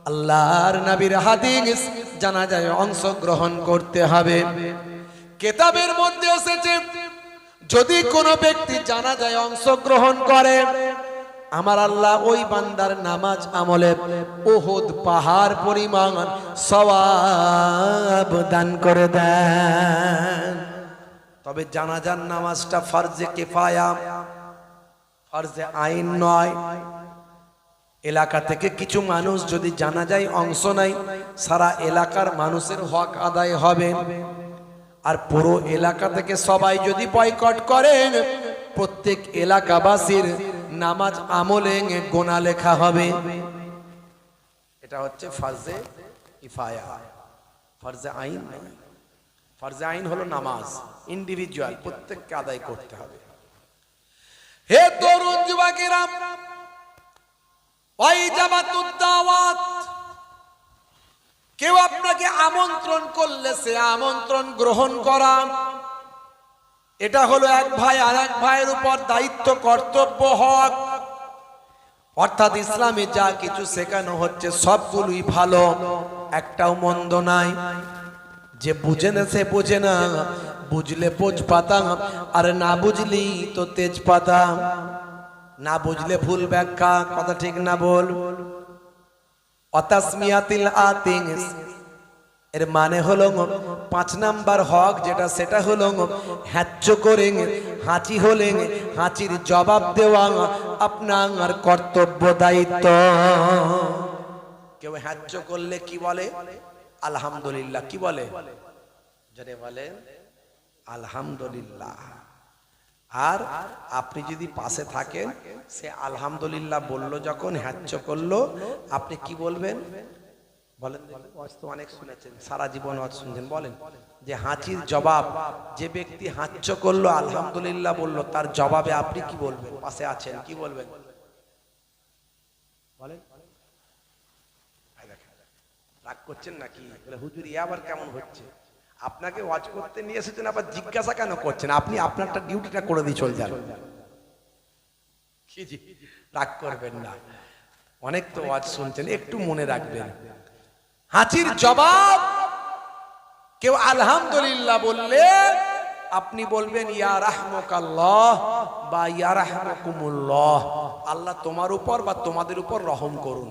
আল্লাহর নবীর হাদিস, জানাজায় অংশগ্রহণ করতে হবে। কিতাবের মধ্যে এসেছে, যদি কোনো ব্যক্তি জানাজায় অংশগ্রহণ করে, আমার আল্লাহ ওই বান্দার নামাজ আমলে উহুদ পাহাড় পরিমাণ সওয়াব দান করে দেন। তবে জানাজার নামাজটা ফরজে কিফায়া, ফরজে আইন নয়। এলাকা থেকে কিছু মানুষ যদি জানাজায় অংশ নেয়, সারা এলাকার মানুষের হক আদায় হবে। আর পুরো এলাকা থেকে সবাই যদি বয়কট করেন, প্রত্যেক এলাকাবাসীর নামাজ আমলে গোনা লেখা হবে। এটা হচ্ছে ফরজে কিফায়া, ফরজে আইন নয়। ফরজে আইন হলো নামাজ, ইন্ডিভিজুয়াল, প্রত্যেককে আদায় করতে হবে। হে তরুণ যুবকেরা, ওয়াইজাবাতুদ দাওয়াত, কেউ আপনাকে আমন্ত্রণ করলে সে আমন্ত্রণ গ্রহণ করা, এটা হলো এক ভাই আর এক ভাইয়ের উপর দায়িত্ব, কর্তব্য, হক। অর্থাৎ ইসলামে যা কিছু শেখানো হচ্ছে সবগুলোই ভালো, একটাও মন্দ নাই। যে বুঝে না সে বোঝে না, বুঝলে পোজ পাতা, আর না বুঝলি তো তেজ পাতা। না বুঝলে ভুল ব্যাখ্যা, কথা ঠিক না বল। অতাসমিয়াতিল আতিস, এর মানে হলো 5 নাম্বার হক যেটা, সেটা হলো হ্যাচ্চ করে হাঁচি হলে হাঁচির জবাব দেওয়া আপনার কর্তব্য, দায়িত্ব। কেউ হ্যাচ্চ করলে কি বলে? আলহামদুলিল্লাহ। কি বলে? যারা বলে আলহামদুলিল্লাহ। আর আপনি যদি পাশে থাকেন, সে আলহামদুলিল্লাহ বললো যখন, হ্যাচ্চ করলো, আপনি কি বলবেন? বলেন, অনেক শুনেছেন, সারা জীবন শুনছেন, বলেন যে হাঁচির জবাব, যে ব্যক্তি হাঁচ্চ করলো আলহামদুলিল্লাহ বললো, তার জবাবে আপনি কি বলবেন? পাশে আছেন, কি বলবেন? বলেন। রাগ করছেন নাকি? হুজুর এ আবার কেমন হচ্ছে? আপনাকে ওয়াজ করতে নিয়ে এসেছেন, আবার জিজ্ঞাসা কেন করছেন? আপনি আপনারটা ডিউটিটা করে দিয়ে চলে যান। রাগ করবেন না, অনেক তো ওয়াজ শুনছেন, একটু মনে রাখবেন। হাঁচির জবাব কেউ আলহামদুলিল্লাহ বললে আপনি বলবেন ইয়া রাহমাকাল্লাহ বা ইয়া রাহমাকুমুল্লাহ, আল্লাহ তোমার উপর বা তোমাদের উপর রহম করুন।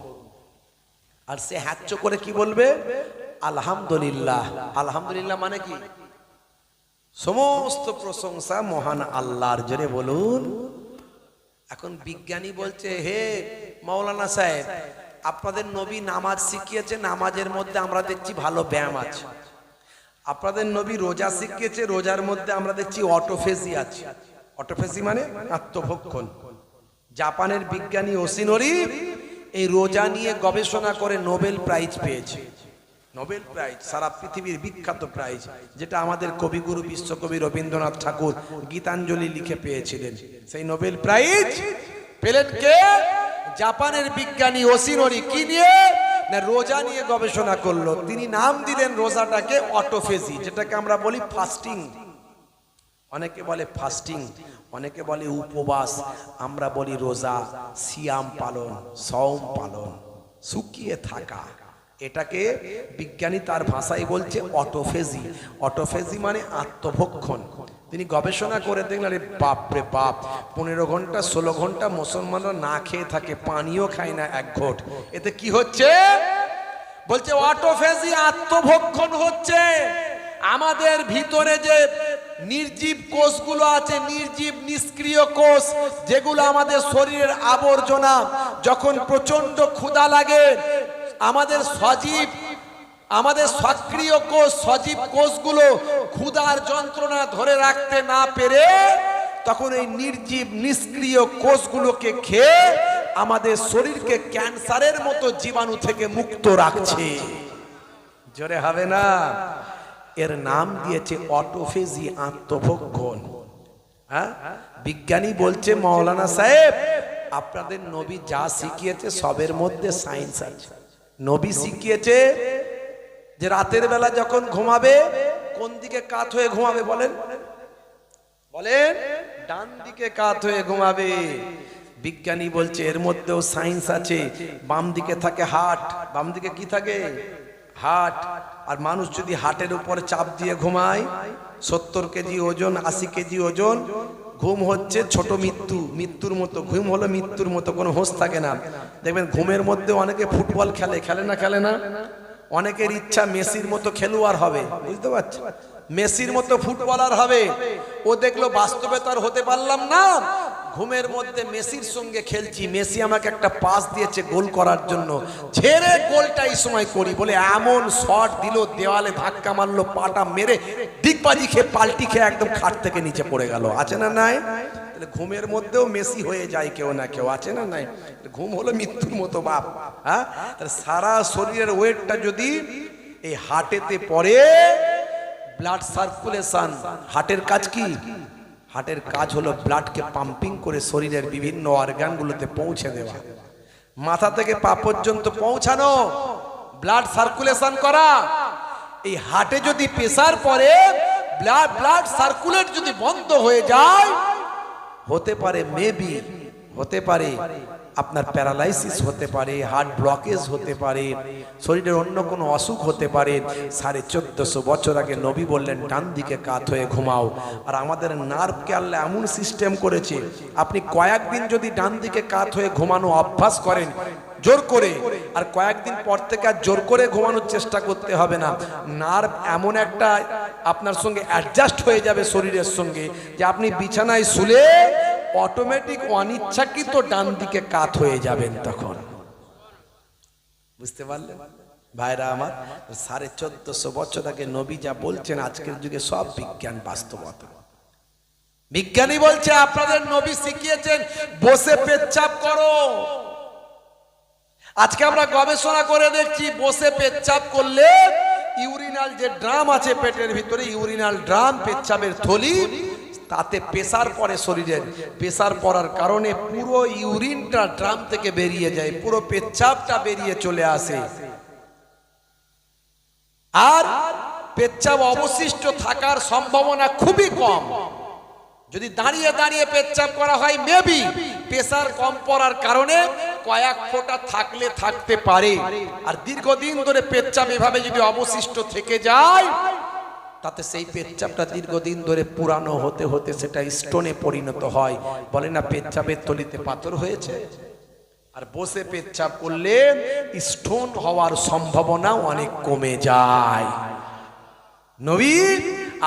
আর সে হ্যাচ্চ করে কি বলবে? আলহামদুলিল্লাহ। আলহামদুলিল্লাহ মানে কি? সমস্ত প্রশংসা মহান আল্লাহর, জোরে বলুন। এখন বিজ্ঞানী বলছে, হে মাওলানা সাহেব, আপনাদের নবী নামাজ শিখিয়েছে, নামাজের মধ্যে আমরা দেখছি ভালো ব্যায়াম আছে। আপনাদের নবী রোজা শিখিয়েছে, রোজার মধ্যে আমরা দেখছি অটোফেজি আছে। অটোফেজি মানে আত্মভক্ষণ। জাপানের বিজ্ঞানী ওসিনোরি এই রোজা নিয়ে গবেষণা করে নোবেল প্রাইজ পেয়েছে। নোবেল প্রাইজ, সারা পৃথিবীর বিখ্যাত প্রাইজ, যেটা আমাদের কবিগুরু বিশ্বকবি রবীন্দ্রনাথ ঠাকুর গীতাঞ্জলি লিখে পেয়েছিলেন। সেই নোবেল প্রাইজ পেলেন কে? জাপানের বিজ্ঞানী ওসিনোরি। কি নিয়ে? না, রোজা নিয়ে গবেষণা করলো। তিনি নাম দিলেন রোজাটাকে অটোফেজি, যেটাকে আমরা বলি ফাস্টিং। অনেকে বলে ফাস্টিং, অনেকে বলে উপবাস, আমরা বলি রোজা, সিয়াম পালন, সওম পালন, শুকিয়ে থাকা। এটাকে বিজ্ঞানী তার ভাষায় বলছে অটোফেজি। অটোফেজি মানে আত্মভক্ষণ। তিনি গবেষণা করে দেখলেন, আরে বাপ রে বাপ, 15 ঘন্টা 16 ঘন্টা মুসলমানরা না খেয়ে থাকে, পানিও খায় না এক ঘট। এতে কি হচ্ছে? বলছে অটোফেজি, আত্মভক্ষণ হচ্ছে। আমাদের ভিতরে যে নির্জীব কোষগুলো আছে, নির্জীব নিষ্ক্রিয় কোষ, যেগুলো আমাদের শরীরের আবর্জনা, যখন প্রচন্ড ক্ষুধা লাগে, আমাদের সজীব, আমাদের সক্রিয় কোষ, সজীব কোষগুলো ক্ষুধার যন্ত্রণা ধরে রাখতে না পেরে তখন এই নির্জীব নিষ্ক্রিয় কোষগুলোকে খেয়ে আমাদের শরীরকে ক্যান্সারের মতো জীবাণু থেকে মুক্ত রাখছে। জোরে হবে না? এর নাম দিয়েছে অটোফেজি, আত্মভক্ষণ। হ্যাঁ, বিজ্ঞানী বলছে, মাওলানা সাহেব, আপনাদের নবী যা শিখিয়েছে সবের মধ্যে সায়েন্স আছে। নবী শিখিয়েছে যে রাতের বেলা যখন ঘুমাবে কোন দিকে কাত হয়ে ঘুমাবে? বলেন বলেন। ডান দিকে কাত হয়ে ঘুমাবে। বিজ্ঞানী বলছে এর মধ্যেও সায়েন্স আছে। বাম দিকে থাকে হার্ট। বাম দিকে কি থাকে? হার্ট। আর মানুষ যদি হার্টের উপরে চাপ দিয়ে ঘুমায়, 70 কেজি ওজন, 80 কেজি ওজন, ঘুম হচ্ছে ছোট মৃত্যু, মৃত্যুর মতো ঘুম হলো, মৃত্যুর মতো, কোনো হোশ থাকে না। দেখবেন ঘুমের মধ্যে অনেকে ফুটবল খেলে, খেলে না? খেলে না? অনেকের ইচ্ছা মেসির মতো খেলোয়াড় হবে, বুঝতে পারছেন? মেসির মতো ফুটবলার হবে। ও দেখলো বাস্তবে তো আর হতে পারলাম না, ঘুমের মধ্যে মেসির সঙ্গে খেলছি, মেসি আমাকে একটা পাস দিয়েছে গোল করার জন্য, ছেড়ে গোলটা এই সময় করি বলে এমন শট দিল, দেওয়ালে ধাক্কা মারলো, পাটা মেরে দিকবাজি খেয়ে পাল্টি খেয়ে একদম খাট থেকে নিচে পড়ে গেল। আছে না নাই? ঘুমের মধ্যেও মেসি হয়ে যায় কেউ না কেউ, আছে না নাই? ঘুম হলো মৃত্যুর মতো বাপ। হ্যাঁ, সারা শরীরের ওয়েটটা যদি এই হার্টেতে পড়ে, ব্লাড সার্কুলেশন। হার্টের কাজ কি? হার্টের কাজ হলো ব্লাডকে পাম্পিং করে শরীরের বিভিন্ন অর্গানগুলোতে পৌঁছে দেওয়া, মাথা থেকে পা পর্যন্ত পৌঁছানো, ব্লাড সার্কুলেশন করা। এই হার্টে যদি প্রেসার পড়ে, ব্লাড সার্কুলেট যদি বন্ধ হয়ে যায়, হতে পারে মেবি, হতে পারে আপনার প্যারালাইসিস হতে পারে, হার্ট ব্লকেজ হতে পারে, শরীরের অন্য কোনো অসুখ হতে পারে। 1450 বছর আগে নবী বললেন ডান দিকে কাত হয়ে ঘুমাও। আর আমাদের নার্ভকে আল্লাহ এমন সিস্টেম করেছে, আপনি কয়েকদিন যদি ডান দিকে কাত হয়ে ঘুমানো অভ্যাস করেন জোর করে, আর কয়েকদিন পর থেকে আর জোর করে ঘুমানোর চেষ্টা করতে হবে না। নার্ভ এমন একটা আপনার সঙ্গে অ্যাডজাস্ট হয়ে যাবে শরীরের সঙ্গে, যে আপনি বিছানায় শুলে অটোমেটিক অনিচ্ছাকৃত ডান দিকে কাত হয়ে যাবেন তখন। বুঝতে পারলেন ভাইরা আমার? 1450 বছর আগে নবী যা বলছেন আজকের যুগে সব বিজ্ঞান বাস্তবতা। বিজ্ঞানী বলছে আপনাদের নবী শিখিয়েছেন বসে পেচ্ছাপ করো। আজকে আমরা গবেষণা করে দেখছি বসে পেচ্ছাপ করলে ইউরিনাল যে ড্রাম আছে পেটের ভিতরে, ইউরিনাল ড্রাম, পেচ্ছাপের থলি, তাতে প্রেসার পড়ে শরীরের। প্রেসার পড়ার কারণে পুরো ইউরিনটা ড্রাম থেকে বেরিয়ে যায়, পুরো পেচ্ছাপটা বেরিয়ে চলে আসে। আর পেচ্ছাপ অবশিষ্ট থাকার সম্ভাবনা খুবই কম। যদি দাঁড়িয়ে দাঁড়িয়ে পেচ্ছাপ করা হয় মেবি প্রেসার কম পড়ার কারণে কয়েক ফোঁটা থাকলে থাকতে পারে। আর দীর্ঘদিন ধরে পেচ্ছাপ এভাবে যদি অবশিষ্ট থেকে যায়, তাতে সেই পেচ্ছাপটা দীর্ঘদিন ধরে পুরানো হতে হতে সেটা স্টোনে পরিণত হয়। বলে না পেচ্ছাপের থলিতে পাথর হয়েছে। আর বসে পেচ্ছাপ করলে স্টোন হওয়ার সম্ভাবনা অনেক কমে যায়। নবী,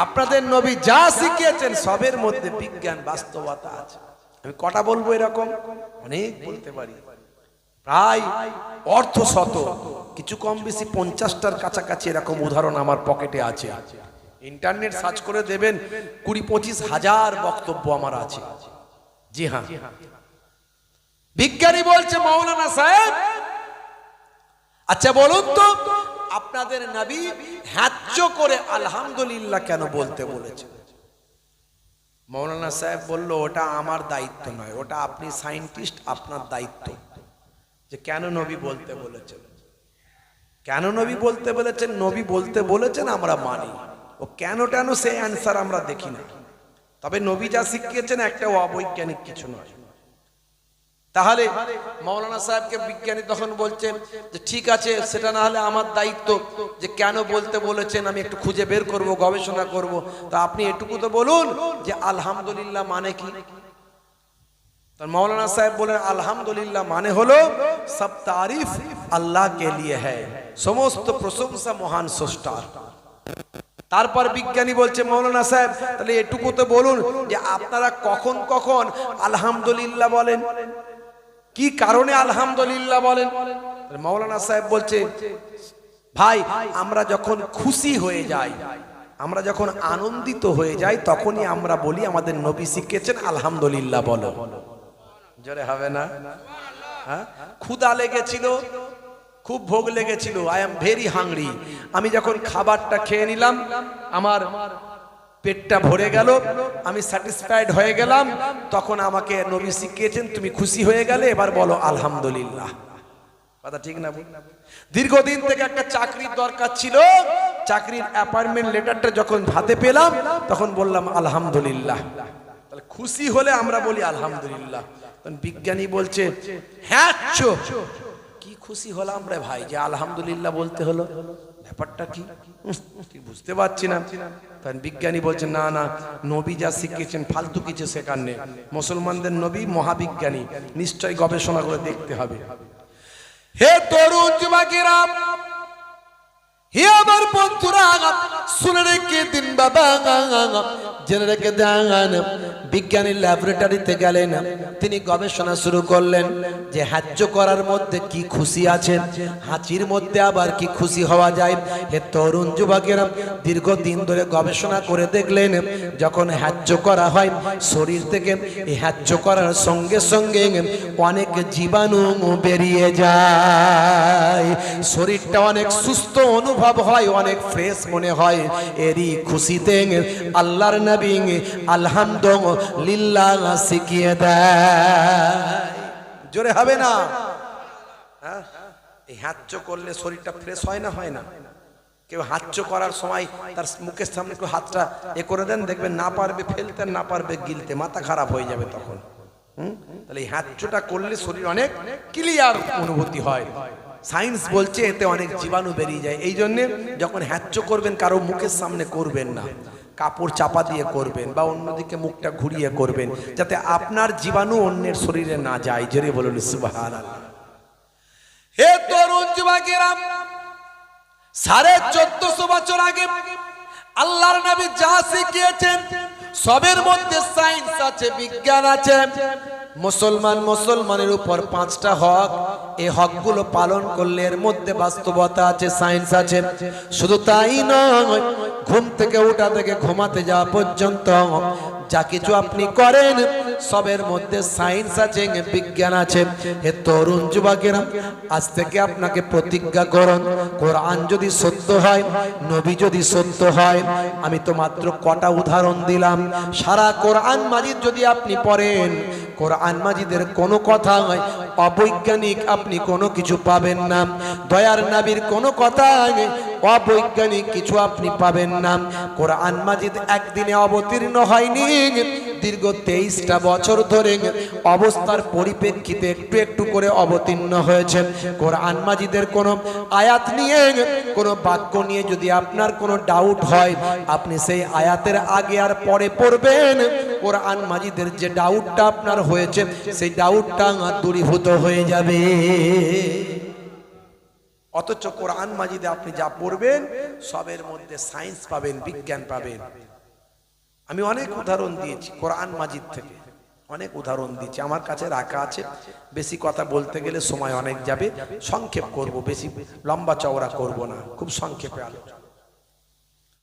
আপনাদের নবী যা শিখিয়েছেন সবের মধ্যে বিজ্ঞান বাস্তবতা আছে। আমি কটা বলবো এরকম? অনেক বলতে পারি, প্রায় অর্ধশত, কিছু কম বেশি 50টার কাছাকাছি এরকম উদাহরণ আমার পকেটে আছে। ইন্টারনেট সার্চ করে দেবেন, 20-25 হাজার বক্তব্য আমার আছে। জি হ্যাঁ, বিজ্ঞানী বলছে মাওলানা সাহেব, আচ্ছা বলুন তো আপনাদের নবী হ্যাচ্চ করে আলহামদুলিল্লাহ কেন বলতে বলেছে? মাওলানা সাহেব বলল, ওটা আমার দায়িত্ব নয়, ওটা আপনি সায়েন্টিস্ট, আপনার দায়িত্ব যে কেন নবী বলতে বলেছেন। কেন নবী বলতে বলেছেন? নবী বলতে বলেছেন আমরা মানি, ও কেন টেন সেই অ্যান্সার আমরা দেখি না। তবে নবী যা শিখিয়েছেন একটা অবৈজ্ঞানিক কিছু নয়। তাহলে মাওলানা সাহেবকে বিজ্ঞানী তখন বলছেন যে ঠিক আছে, সেটা না হলে আমার দায়িত্ব যে কেন বলতে বলেছেন আমি একটু খুঁজে বের করব, গবেষণা করব। তা আপনি এটুকু তো বলুন যে আলহামদুলিল্লাহ মানে কি? তো মাওলানা সাহেব বলেন, আলহামদুলিল্লাহ মানে হলো সব তারিফ আল্লাহ কে লিয়ে হ্যায়, সমস্ত প্রশংসা মহান স্রষ্টার। তারপর বিজ্ঞানী বলছে, মাওলানা সাহেব তাহলে এটুকু তো বলুন যে আপনারা কখন কখন আলহামদুলিল্লাহ বলেন, কি কারণে আলহামদুলিল্লাহ বলেন? মাওলানা সাহেব বলছে, ভাই আমরা যখন খুশি হয়ে যাই, আমরা যখন আনন্দিত হয়ে যাই, তখনই আমরা বলি আমাদের নবী শিখিয়েছেন আলহামদুলিল্লাহ বলো। জোরে হবে না? হ্যাঁ, ক্ষুধা লেগেছিল, খুব ভোগ লেগেছিল, আই এম ভেরি হাংরি, আমি যখন খাবারটা খেয়ে নিলাম, আমার পেটটা ভরে গেল, আমি স্যাটিসফাইড হয়ে গেলাম, তখন আমাকে নবী শিখিয়েছেন তুমি খুশি হয়ে গেলে এবার বলো আলহামদুলিল্লাহ। কথা ঠিক না? দীর্ঘদিন থেকে একটা চাকরির দরকার ছিল, চাকরির অ্যাপয়েন্টমেন্ট লেটারটা যখন হাতে পেলাম তখন বললাম আলহামদুলিল্লাহ। তাহলে খুশি হলে আমরা বলি আলহামদুলিল্লাহ। বিজ্ঞানী বলছে, হ্যাঁ কি খুশি হলাম রে ভাই যে আলহামদুলিল্লাহ বলতে হলো, ব্যাপারটা কি ঠিক বুঝতে পারছি না। তাই বিজ্ঞানী বলছে, না না, নবী যা শিখিয়েছেন ফালতু কিছু শেখার নেই। মুসলমানদের নবী মহাবিজ্ঞানী, নিশ্চয়ই গবেষণা করে দেখতে হবে। হে তরুণ যুবকেরা, হে আমার বন্ধুরা, শুনে রেখে দিন বাবা, জেনে রেখে দেন। বিজ্ঞানী ল্যাবরেটরিতে গেলেন, তিনি গবেষণা শুরু করলেন যে হ্যাজ্য করার মধ্যে কি খুশি আছে, হাঁচির মধ্যে আবার কি খুশি হওয়া যায়। হে তরুণ যুবকেরা, দীর্ঘদিন ধরে গবেষণা করে দেখলেন যখন হ্যাজ্য করা হয় শরীর থেকে, এই হ্যাজ্য করার সঙ্গে সঙ্গে অনেক জীবাণু বেরিয়ে যায়, শরীরটা অনেক সুস্থ অনুভব হয়, অনেক ফ্রেশ মনে হয়। এরই খুশিতে আল্লাহর নবী আলহামদুলিল্লাহ শিখিয়ে দেয়। জোরে হবে না? এই হাঁচ্চ করলে শরীরটা ফ্রেশ হয় না? হয় না? কেউ হাঁচ্চ করার সময় তার মুখের সামনে একটু হাতটা এ করে দেন, দেখবেন না পারবে ফেলতে, না পারবে গিলতে, মাথা খারাপ হয়ে যাবে তখন। তাহলে এই হাঁচ্চটা করলে শরীর অনেক ক্লিয়ার অনুভূতি হয়। সায়েন্স বলছে এতে অনেক জীবাণু বেরিয়ে যায়। এই জন্য যখন হ্যাচ্চ করবেন কারো মুখের সামনে করবেন না, কাপড় চাপা দিয়ে করবেন বা অন্যদিকে মুখটা ঘুরিয়ে করবেন, যাতে আপনার জীবাণু অন্যের শরীরে না যায়। জোরে বলুন সুবহানাল্লাহ। হে তরুণ যুবকেরা, 1450 বছর আগে আল্লাহর নবী যা শিখিয়েছেন সবের মধ্যে সায়েন্স আছে, বিজ্ঞান আছে। মুসলমানের উপর 5টা হক, এই হকগুলো পালন করলে এর মধ্যে বাস্তবতা আছে, সায়েন্স আছে। শুধু তাই নয়, ঘুম থেকে ওঠা থেকে ঘুমাতে যাওয়া পর্যন্ত যা কিছু আপনি করেন সবের মধ্যে সায়েন্স আছে, বিজ্ঞান আছে। হে তরুণ যুবকেরা, আজ থেকে আপনাকে প্রতিজ্ঞা করুন, কোরআন যদি সত্য হয়, নবী যদি সত্য হয়, আমি তো মাত্র কটা উদাহরণ দিলাম, সারা কোরআন মাজিদ যদি আপনি পড়েন, কোরআন মাজিদের কোনো কথা অবৈজ্ঞানিক আপনি কোনো কিছু পাবেন না। দয়ার নবীর কোনো কথা অবৈজ্ঞানিক কিছু আপনি পাবেন না। কোরআন মাজিদ একদিনে অবতীর্ণ হয়নি, দীর্ঘ 23টা বছর ধরে অবস্থার পরিপ্রেক্ষিতে একটু একটু করে অবতীর্ণ হয়েছে। কোরআন মাজিদের কোনো আয়াত নিয়ে, কোনো বাক্য নিয়ে যদি আপনার কোনো ডাউট হয়, আপনি সেই আয়াতের আগে আর পরে পড়বেন, কোরআন মাজিদের যে ডাউটটা আপনার হয়েছে সেই ডাউটটা দূরীভূত হয়ে যাবে। অথচ কোরআন মাজিদে আপনি যা পড়বেন সবের মধ্যে সায়েন্স পাবেন, বিজ্ঞান পাবেন। আমি অনেক উদাহরণ দিয়েছি কোরআন মাজিদ থেকে, অনেক উদাহরণ দিয়েছি, আমার কাছে রাখা আছে। বেশি কথা বলতে গেলে সময় অনেক যাবে, সংক্ষেপ করব, বেশি লম্বা চওড়া করব না, খুব সংক্ষেপে আলোচনা।